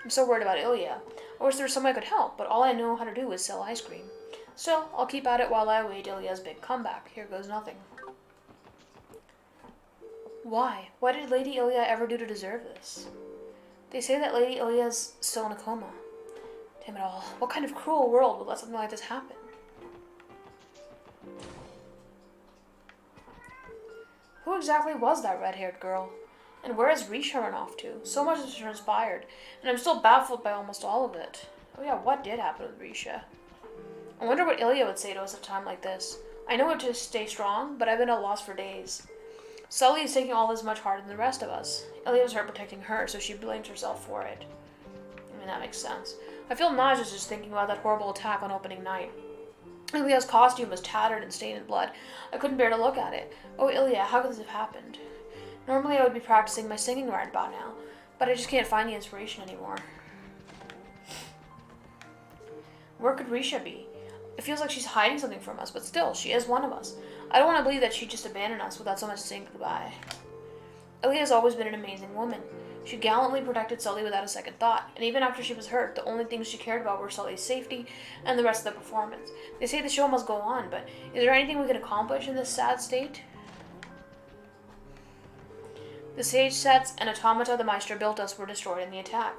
I'm so worried about Ilya. I wish there was someone I could help, but all I know how to do is sell ice cream. Still, I'll keep at it while I await Ilya's big comeback. Here goes nothing. Why? What did Lady Ilya ever do to deserve this? They say that Lady Ilya's still in a coma. Damn it all. What kind of cruel world would let something like this happen? Who exactly was that red-haired girl? And where has Risha run off to? So much has transpired, and I'm still baffled by almost all of it. Oh yeah, what did happen with Risha? I wonder what Ilya would say to us at a time like this. I know it to stay strong, but I've been at a loss for days. Sully is taking all this much harder than the rest of us. Ilya was hurt protecting her, so she blames herself for it. I mean, that makes sense. I feel nauseous just thinking about that horrible attack on opening night. Ilya's costume was tattered and stained in blood. I couldn't bear to look at it. Oh, Ilya, how could this have happened? Normally I would be practicing my singing right about now, but I just can't find the inspiration anymore. Where could Risha be? It feels like she's hiding something from us, but still, she is one of us. I don't want to believe that she'd just abandon us without so much saying goodbye. Ilya has always been an amazing woman. She gallantly protected Sully without a second thought, and even after she was hurt, the only things she cared about were Sully's safety and the rest of the performance. They say the show must go on, but is there anything we can accomplish in this sad state? The stage sets and automata the Maestro built us were destroyed in the attack.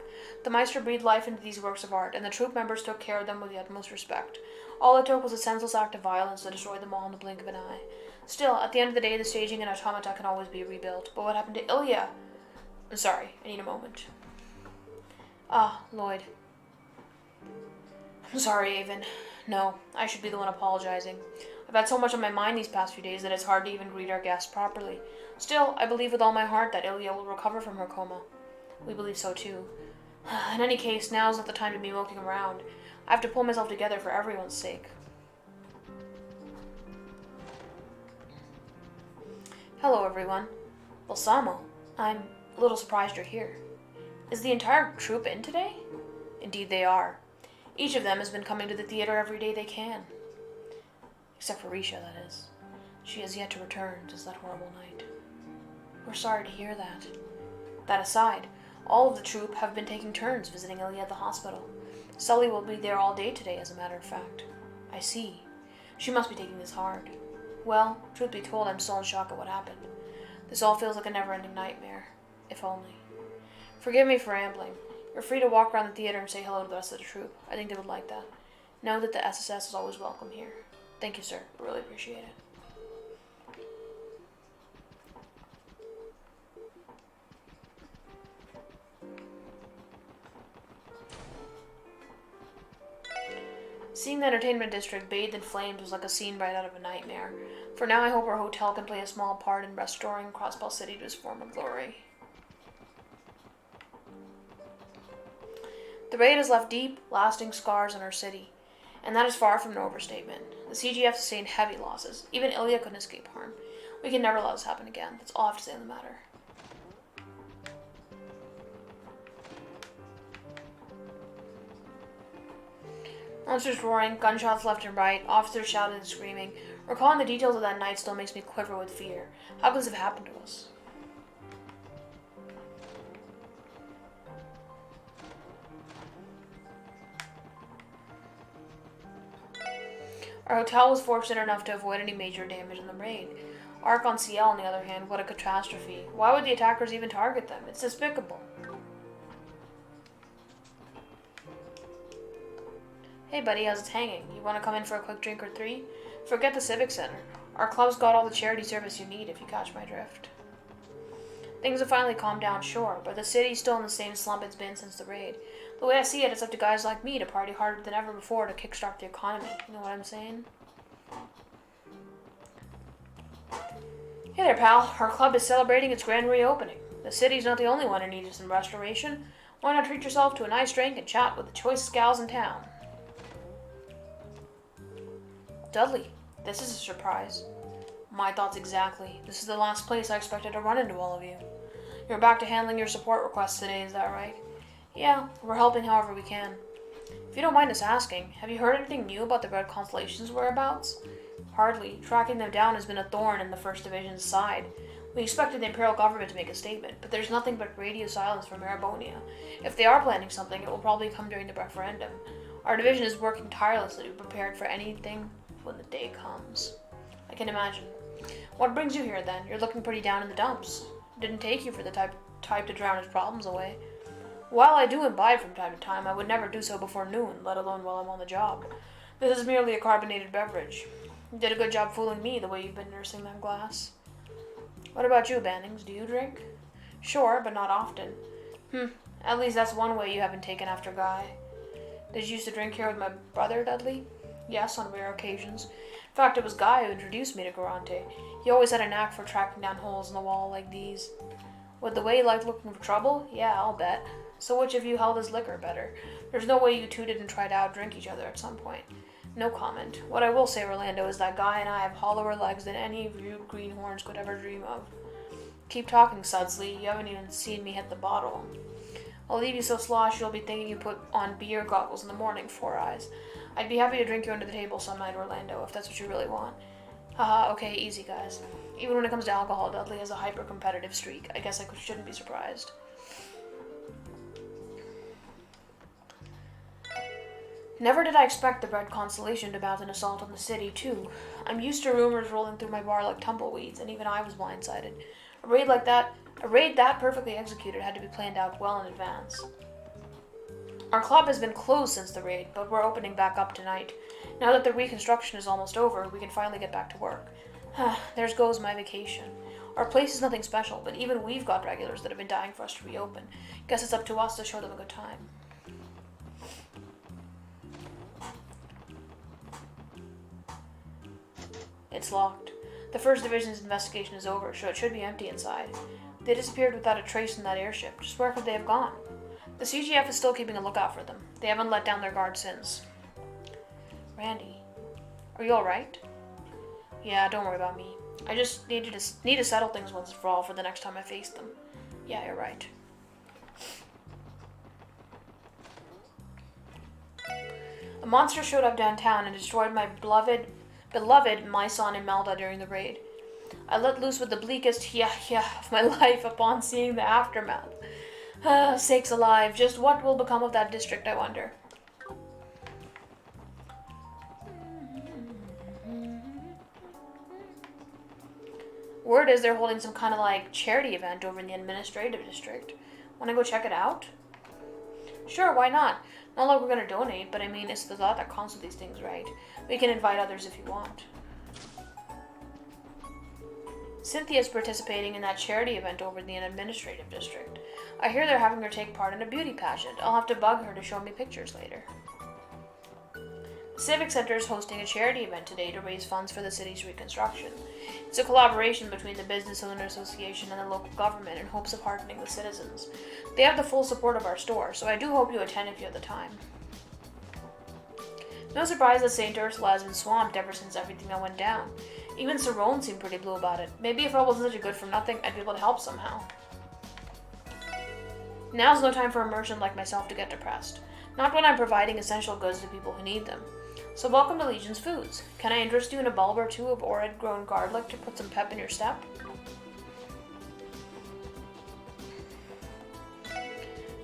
The Maestro breathed life into these works of art, and the troupe members took care of them with the utmost respect. All it took was a senseless act of violence to destroy them all in the blink of an eye. Still, at the end of the day, the staging and automata can always be rebuilt. But what happened to Ilya? I'm sorry, I need a moment. Ah, Lloyd. I'm sorry, Avon. No, I should be the one apologizing. I've had so much on my mind these past few days that it's hard to even greet our guests properly. Still, I believe with all my heart that Ilya will recover from her coma. We believe so too. In any case, now's not the time to be moping around. I have to pull myself together for everyone's sake. Hello, everyone. Balsamo, I'm a little surprised you're here. Is the entire troupe in today? Indeed they are. Each of them has been coming to the theater every day they can. Except for Risha, that is. She has yet to return since that horrible night. We're sorry to hear that. That aside, all of the troupe have been taking turns visiting Ilya at the hospital. Sully will be there all day today, as a matter of fact. I see. She must be taking this hard. Well, truth be told, I'm still in shock at what happened. This all feels like a never-ending nightmare. If only. Forgive me for rambling. You're free to walk around the theater and say hello to the rest of the troupe. I think they would like that. Know that the SSS is always welcome here. Thank you, sir. Really appreciate it. Seeing the entertainment district bathed in flames was like a scene right out of a nightmare. For now, I hope our hotel can play a small part in restoring Crossbell City to its former glory. The raid has left deep, lasting scars on our city, and that is far from an overstatement. The CGF sustained heavy losses. Even Ilya couldn't escape harm. We can never let this happen again. That's all I have to say on the matter. Monsters roaring, gunshots left and right, officers shouting and screaming. Recalling the details of that night still makes me quiver with fear. How could this have happened to us? Our hotel was fortunate enough to avoid any major damage in the raid. Arc-on-Ciel, on the other hand, what a catastrophe. Why would the attackers even target them? It's despicable. Hey buddy, how's it hanging? You want to come in for a quick drink or three? Forget the Civic Center. Our club's got all the charity service you need, if you catch my drift. Things have finally calmed down, sure, but the city's still in the same slump it's been since the raid. The way I see it, it's up to guys like me to party harder than ever before to kickstart the economy. You know what I'm saying? Hey there, pal. Our club is celebrating its grand reopening. The city's not the only one in need of some restoration. Why not treat yourself to a nice drink and chat with the choicest gals in town? Dudley, this is a surprise. My thoughts exactly. This is the last place I expected to run into all of you. You're back to handling your support requests today, is that right? Yeah, we're helping however we can. If you don't mind us asking, have you heard anything new about the Red Constellation's whereabouts? Hardly. Tracking them down has been a thorn in the 1st Division's side. We expected the Imperial government to make a statement, but there's nothing but radio silence from Erebonia. If they are planning something, it will probably come during the referendum. Our division is working tirelessly to be prepared for anything when the day comes. I can imagine. What brings you here then? You're looking pretty down in the dumps. Didn't take you for the type to drown his problems away. While I do imbibe from time to time, I would never do so before noon, let alone while I'm on the job. This is merely a carbonated beverage. You did a good job fooling me the way you've been nursing that glass. What about you, Bannings? Do you drink? Sure, but not often. At least that's one way you haven't taken after Guy. Did you used to drink here with my brother, Dudley? Yes, on rare occasions. In fact, it was Guy who introduced me to Garante. He always had a knack for tracking down holes in the wall like these. With the way he liked looking for trouble? Yeah, I'll bet. So which of you held his liquor better? There's no way you two didn't try to outdrink each other at some point. No comment. What I will say, Orlando, is that Guy and I have hollower legs than any of you greenhorns could ever dream of. Keep talking, Sudsley. You haven't even seen me hit the bottle. I'll leave you so sloshed you'll be thinking you put on beer goggles in the morning, Four Eyes. I'd be happy to drink you under the table some night, Orlando, if that's what you really want. Haha, okay, easy guys. Even when it comes to alcohol, Dudley has a hyper-competitive streak. I guess I shouldn't be surprised. Never did I expect the Red Constellation to mount an assault on the city, too. I'm used to rumors rolling through my bar like tumbleweeds, and even I was blindsided. A raid that perfectly executed had to be planned out well in advance. Our club has been closed since the raid, but we're opening back up tonight. Now that the reconstruction is almost over, we can finally get back to work. There goes my vacation. Our place is nothing special, but even we've got regulars that have been dying for us to reopen. Guess it's up to us to show them a good time. It's locked. The 1st Division's investigation is over, so it should be empty inside. They disappeared without a trace in that airship. Just where could they have gone? The CGF is still keeping a lookout for them. They haven't let down their guard since. Randy, are you alright? Yeah, don't worry about me. I just need to settle things once and for all for the next time I face them. Yeah, you're right. A monster showed up downtown and destroyed my beloved Myson and Melda during the raid. I let loose with the bleakest of my life upon seeing the aftermath. Sakes alive, just what will become of that district, I wonder? Word is they're holding some kind of like charity event over in the administrative district. Want to go check it out? Sure, why not? Not like we're gonna donate, but I mean, it's the thought that counts with these things, right? We can invite others if you want. Cynthia's participating in that charity event over in the administrative district. I hear they're having her take part in a beauty pageant. I'll have to bug her to show me pictures later. The Civic Center is hosting a charity event today to raise funds for the city's reconstruction. It's a collaboration between the Business Owner Association and the local government in hopes of heartening the citizens. They have the full support of our store, so I do hope you attend if you have the time. No surprise that St. Ursula has been swamped ever since everything that went down. Even Cerrone seemed pretty blue about it. Maybe if I wasn't such a good for nothing, I'd be able to help somehow. Now's no time for a merchant like myself to get depressed. Not when I'm providing essential goods to people who need them. So welcome to Legion's Foods. Can I interest you in a bulb or two of Orid-grown garlic to put some pep in your step?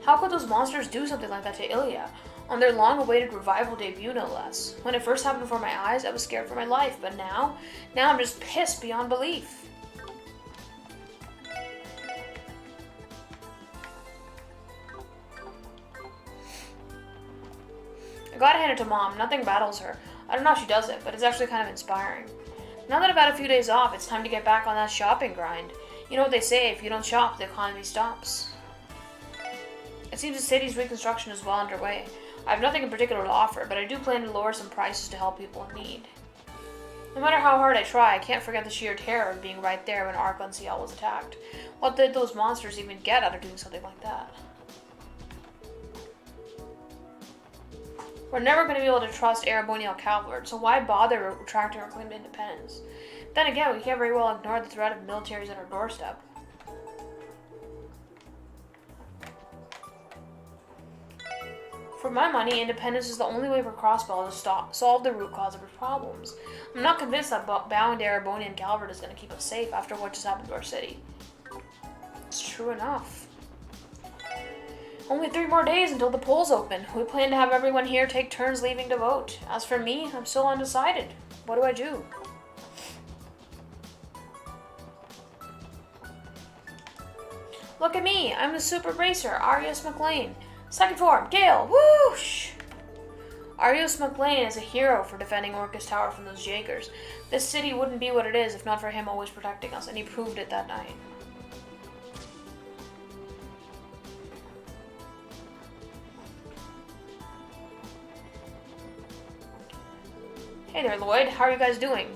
How could those monsters do something like that to Ilya? On their long-awaited revival debut, no less. When it first happened before my eyes, I was scared for my life, but now I'm just pissed beyond belief. I gotta hand it to Mom. Nothing battles her. I don't know how she does it, but it's actually kind of inspiring. Now that I've had a few days off, it's time to get back on that shopping grind. You know what they say, if you don't shop, the economy stops. It seems the city's reconstruction is well underway. I have nothing in particular to offer, but I do plan to lower some prices to help people in need. No matter how hard I try, I can't forget the sheer terror of being right there when Arklon CL was attacked. What did those monsters even get out of doing something like that? We're never going to be able to trust Ereboniel Calvert, so why bother retracting our claim to independence? Then again, we can't very well ignore the threat of militaries at our doorstep. For my money, independence is the only way for Crossbell to solve the root cause of its problems. I'm not convinced that bowing to Erebonian Calvert is going to keep us safe after what just happened to our city. It's true enough. Only 3 more days until the polls open. We plan to have everyone here take turns leaving to vote. As for me, I'm still undecided. What do I do? Look at me! I'm the super racer, Arius McLean. Second form, Gale! Whoosh! Arius McLean is a hero for defending Orcus Tower from those Jaegers. This city wouldn't be what it is if not for him always protecting us, and he proved it that night. Hey there, Lloyd. How are you guys doing?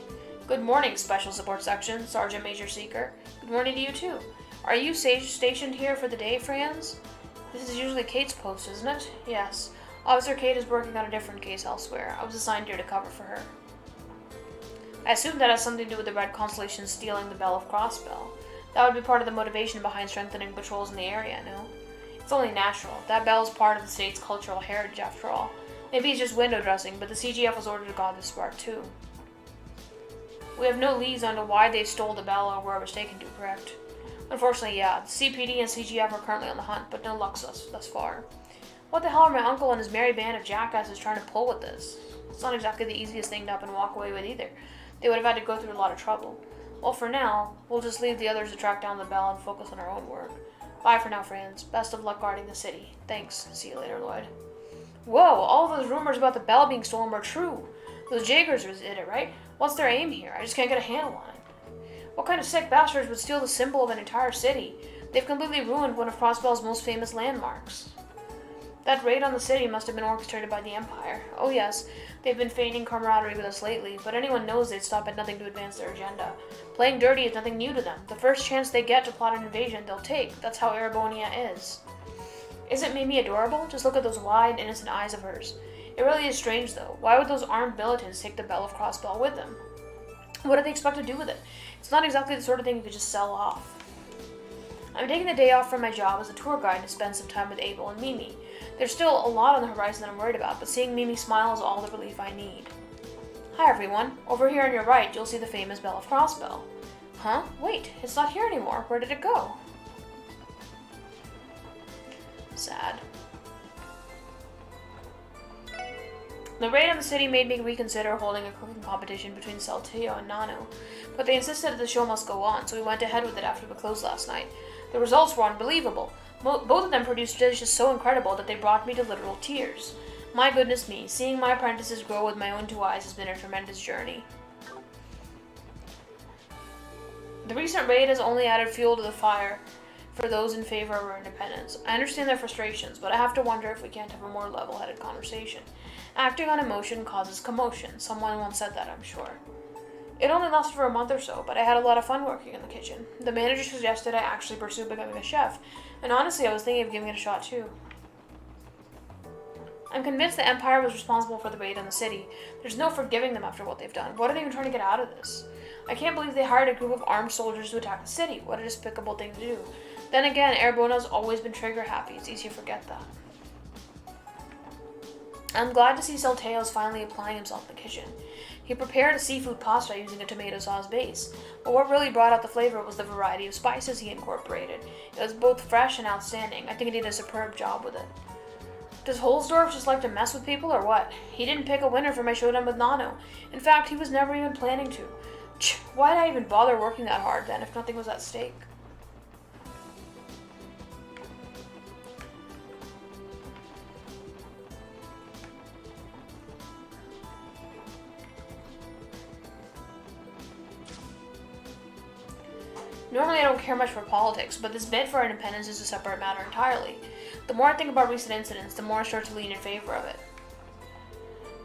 Good morning, Special Support Section, Sergeant Major Seeker. Good morning to you, too. Are you stationed here for the day, Franz? This is usually Kate's post, isn't it? Yes. Officer Kate is working on a different case elsewhere. I was assigned here to cover for her. I assume that has something to do with the Red Constellation stealing the Bell of Crossbell. That would be part of the motivation behind strengthening patrols in the area, no? It's only natural. That bell is part of the state's cultural heritage, after all. Maybe it's just window dressing, but the CGF was ordered to guard this spark too. We have no leads on to why they stole the bell or where it was taken to, correct? Unfortunately, yeah. The CPD and CGF are currently on the hunt, but no luck thus far. What the hell are my uncle and his merry band of jackasses trying to pull with this? It's not exactly the easiest thing to up and walk away with either. They would have had to go through a lot of trouble. Well, for now, we'll just leave the others to track down the bell and focus on our own work. Bye for now, friends. Best of luck guarding the city. Thanks. See you later, Lloyd. Whoa, all those rumors about the bell being stolen were true. Those Jaegers did it, right? What's their aim here? I just can't get a handle on it. What kind of sick bastards would steal the symbol of an entire city? They've completely ruined one of Crossbell's most famous landmarks. That raid on the city must have been orchestrated by the Empire. Oh yes, they've been feigning camaraderie with us lately, but anyone knows they'd stop at nothing to advance their agenda. Playing dirty is nothing new to them. The first chance they get to plot an invasion, they'll take. That's how Erebonia is. Isn't Mimi adorable? Just look at those wide, innocent eyes of hers. It really is strange, though. Why would those armed militants take the Bell of Crossbell with them? What do they expect to do with it? It's not exactly the sort of thing you could just sell off. I'm taking the day off from my job as a tour guide to spend some time with Abel and Mimi. There's still a lot on the horizon that I'm worried about, but seeing Mimi smile is all the relief I need. Hi everyone. Over here on your right, you'll see the famous Bell of Crossbell. Huh? Wait, it's not here anymore. Where did it go? Sad. The raid on the city made me reconsider holding a cooking competition between Saltillo and Nano, but they insisted that the show must go on, so we went ahead with it after we closed last night. The results were unbelievable. Both of them produced dishes so incredible that they brought me to literal tears. My goodness me, seeing my apprentices grow with my own two eyes has been a tremendous journey. The recent raid has only added fuel to the fire for those in favor of our independence. I understand their frustrations, but I have to wonder if we can't have a more level-headed conversation. Acting on emotion causes commotion. Someone once said that, I'm sure. It only lasted for a month or so, but I had a lot of fun working in the kitchen. The manager suggested I actually pursue becoming a chef, and honestly I was thinking of giving it a shot too. I'm convinced the Empire was responsible for the raid on the city. There's no forgiving them after what they've done. What are they even trying to get out of this? I can't believe they hired a group of armed soldiers to attack the city. What a despicable thing to do. Then again, Airbona's always been trigger happy. It's easy to forget that. I'm glad to see Salteo's finally applying himself in the kitchen. He prepared a seafood pasta using a tomato sauce base, but what really brought out the flavor was the variety of spices he incorporated. It was both fresh and outstanding. I think he did a superb job with it. Does Holsdorf just like to mess with people or what? He didn't pick a winner for my showdown with Nano. In fact, he was never even planning to. Why did I even bother working that hard then if nothing was at stake? Normally I don't care much for politics, but this bid for independence is a separate matter entirely. The more I think about recent incidents, the more I start to lean in favor of it.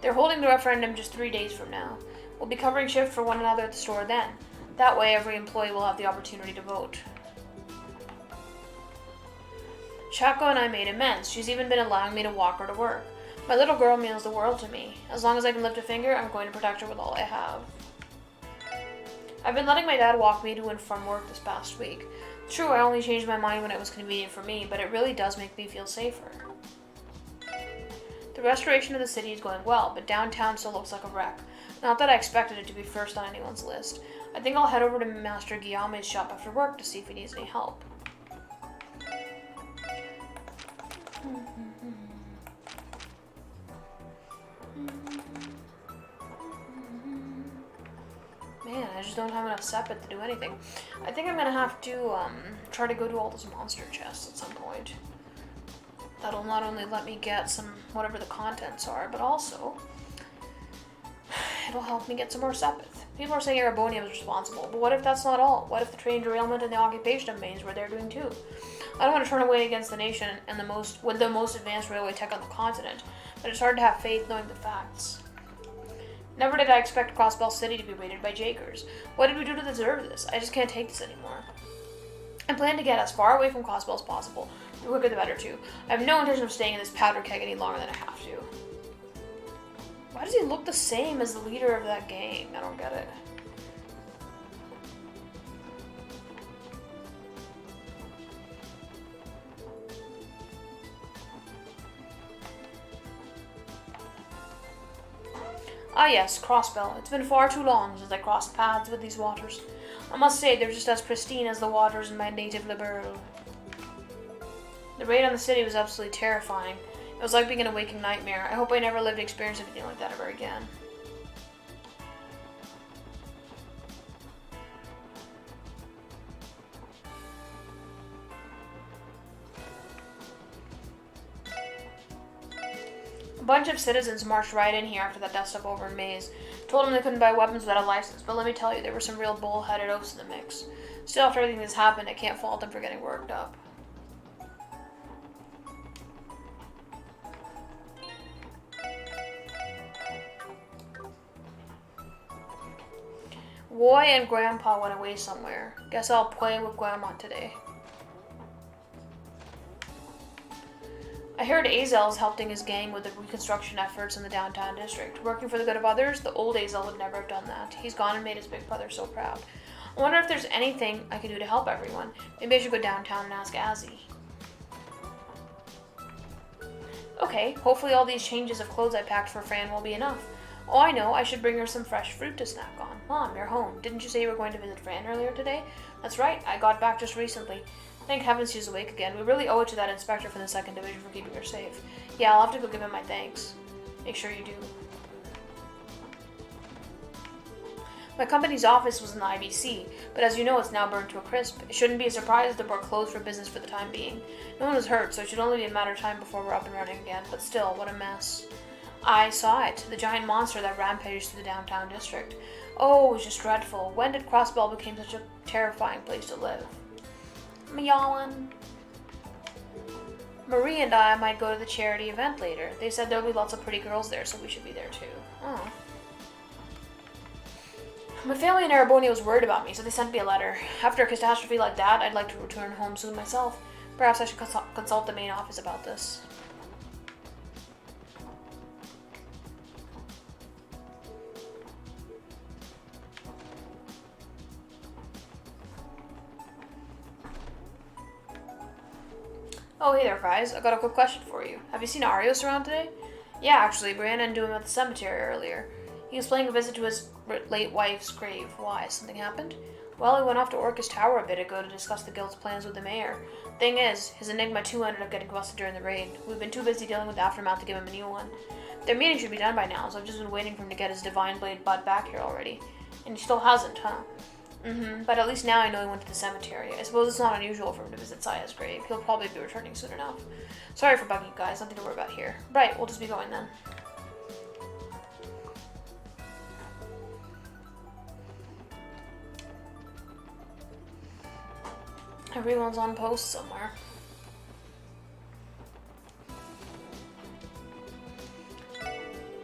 They're holding the referendum just 3 days from now. We'll be covering shift for one another at the store then. That way every employee will have the opportunity to vote. Chaco and I made amends. She's even been allowing me to walk her to work. My little girl means the world to me. As long as I can lift a finger, I'm going to protect her with all I have. I've been letting my dad walk me to and from work this past week. True, I only changed my mind when it was convenient for me, but it really does make me feel safer. The restoration of the city is going well, but downtown still looks like a wreck. Not that I expected it to be first on anyone's list. I think I'll head over to Master Guillaume's shop after work to see if he needs any help. Man, I just don't have enough sepet to do anything. I think I'm gonna have to try to go do all those monster chests at some point. That'll not only let me get some whatever the contents are, but also it'll help me get some more sepet. People are saying Erebonium is responsible, but what if that's not all? What if the train derailment and the occupation of Mainz were they're doing too? I don't want to turn away against the nation and with the most advanced railway tech on the continent, but it's hard to have faith knowing the facts. Never did I expect Crossbell City to be raided by Jakers. What did we do to deserve this? I just can't take this anymore. I plan to get as far away from Crossbell as possible. The quicker the better too. I have no intention of staying in this powder keg any longer than I have to. Why does he look the same as the leader of that gang? I don't get it. Ah yes, Crossbell. It's been far too long since I crossed paths with these waters. I must say they're just as pristine as the waters in my native Liberl. The raid on the city was absolutely terrifying. It was like being in a waking nightmare. I hope I never live to experience anything like that ever again. A bunch of citizens marched right in here after that dust-up over in Maze. Told them they couldn't buy weapons without a license, but let me tell you, there were some real bull-headed oafs in the mix. Still, after everything that's happened, I can't fault them for getting worked up. Roy and Grandpa went away somewhere. Guess I'll play with Grandma today. I heard Azel's helping his gang with the reconstruction efforts in the downtown district. Working for the good of others, the old Azel would never have done that. He's gone and made his big brother so proud. I wonder if there's anything I can do to help everyone. Maybe I should go downtown and ask Azzy. Okay, hopefully all these changes of clothes I packed for Fran will be enough. Oh, I know, I should bring her some fresh fruit to snack on. Mom, you're home. Didn't you say you were going to visit Fran earlier today? That's right, I got back just recently. Thank heavens she's awake again. We really owe it to that inspector from the 2nd Division for keeping her safe. Yeah, I'll have to go give him my thanks. Make sure you do. My company's office was in the IBC, but as you know, it's now burned to a crisp. It shouldn't be a surprise that we're closed for business for the time being. No one was hurt, so it should only be a matter of time before we're up and running again, but still, what a mess. I saw it, the giant monster that rampaged through the downtown district. Oh, it was just dreadful. When did Crossbell become such a terrifying place to live? Meowing. Marie and I might go to the charity event later. They said there'll be lots of pretty girls there, so we should be there too. Oh. My family in Arabonia was worried about me, so they sent me a letter. After a catastrophe like that, I'd like to return home soon myself. Perhaps I should consult the main office about this. Oh, hey there, guys. I got a quick question for you. Have you seen Arios around today? Yeah, actually, Brianna and him at the cemetery earlier. He was paying a visit to his late wife's grave. Why? Something happened? Well, he went off to Orcus Tower a bit ago to discuss the guild's plans with the mayor. Thing is, his Enigma 2 ended up getting busted during the raid. We've been too busy dealing with the aftermath to give him a new one. Their meeting should be done by now, so I've just been waiting for him to get his Divine Blade butt back here already. And he still hasn't, huh? But at least now I know he went to the cemetery. I suppose it's not unusual for him to visit Saya's grave. He'll probably be returning soon enough. Sorry for bugging you guys, nothing to worry about here. Right, we'll just be going then. Everyone's on post somewhere.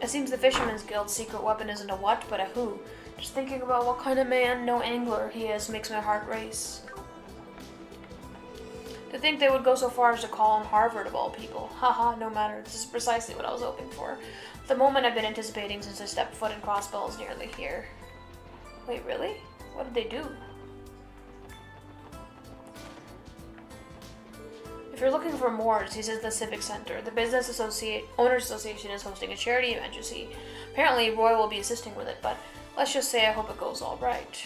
It seems the Fisherman's Guild's secret weapon isn't a what, but a who. Just thinking about what kind of man, no angler, he is makes my heart race. To think they would go so far as to call him Harvard of all people. Haha, no matter. This is precisely what I was hoping for. The moment I've been anticipating since I stepped foot in Crossbell is nearly here. Wait, really? What did they do? If you're looking for Moores, he's at the Civic Center. The Owners Association is hosting a charity event, you see. Apparently, Roy will be assisting with it, but let's just say I hope it goes all right.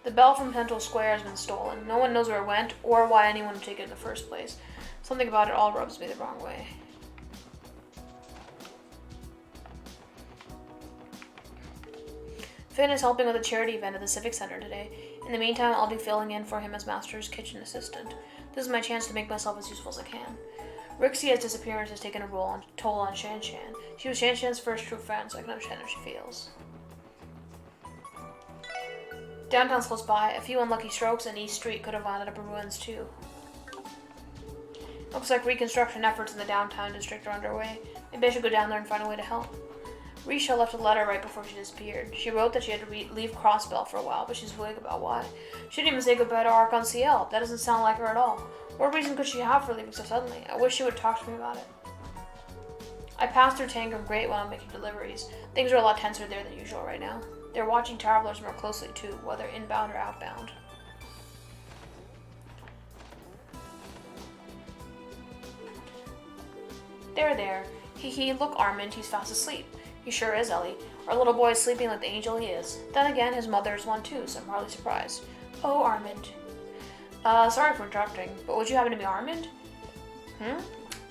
The bell from Central Square has been stolen. No one knows where it went or why anyone would take it in the first place. Something about it all rubs me the wrong way. Finn is helping with a charity event at the Civic Center today. In the meantime, I'll be filling in for him as Master's kitchen assistant. This is my chance to make myself as useful as I can. Rixia's disappearance has taken a toll on Shan Shan. She was Shan Shan's first true friend, so I can understand how she feels. Downtown's close by. A few unlucky strokes and East Street could have wound up in ruins too. Looks like reconstruction efforts in the downtown district are underway. Maybe I should go down there and find a way to help. Risha left a letter right before she disappeared. She wrote that she had to leave Crossbell for a while, but she's vague about why. She didn't even say goodbye to Archon CL. That doesn't sound like her at all. What reason could she have for leaving so suddenly? I wish she would talk to me about it. I passed through Tangram Great while I'm making deliveries. Things are a lot tenser there than usual right now. They're watching travelers more closely too, whether inbound or outbound. There. Hee, look, Armand, he's fast asleep. He sure is, Ellie. Our little boy is sleeping like the angel he is. Then again, his mother is one too, so I'm hardly surprised. Oh, Armand. Sorry for interrupting, but would you happen to be Armand?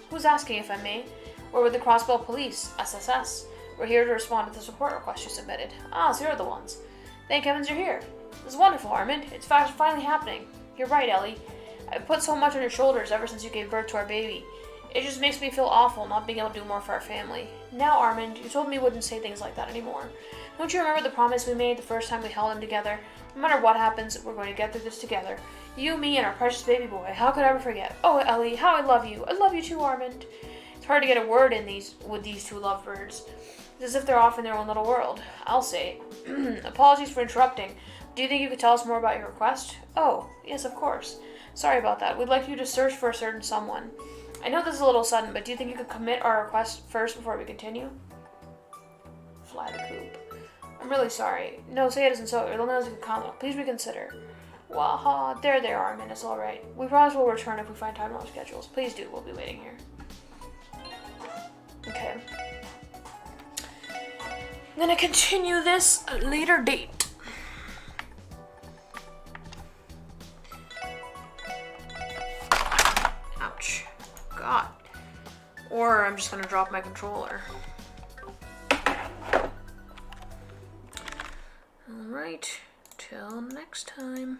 Who's asking, if I may? We're with the Crossbell Police, SSS. We're here to respond to the support request you submitted. Ah, so you're the ones. Thank heavens you're here. This is wonderful, Armand. It's finally happening. You're right, Ellie. I've put so much on your shoulders ever since you gave birth to our baby. It just makes me feel awful not being able to do more for our family. Now, Armand, you told me you wouldn't say things like that anymore. Don't you remember the promise we made the first time we held him together? No matter what happens, we're going to get through this together. You, me, and our precious baby boy. How could I ever forget? Oh, Ellie, how I love you. I love you too, Armand. It's hard to get a word in with these two lovebirds. It's as if they're off in their own little world. I'll say. Apologies for interrupting. Do you think you could tell us more about your request? Oh, yes, of course. Sorry about that. We'd like you to search for a certain someone. I know this is a little sudden, but do you think you could commit our request first before we continue? Fly the coop. I'm really sorry. No, say it isn't so. You're the only ones who can comment. Please reconsider. Waha, there, Armin. It's alright. We promise we'll return if we find time on our schedules. Please do. We'll be waiting here. Okay. I'm gonna continue this at a later date. Ouch. God. Or I'm just gonna drop my controller. Alright, till next time.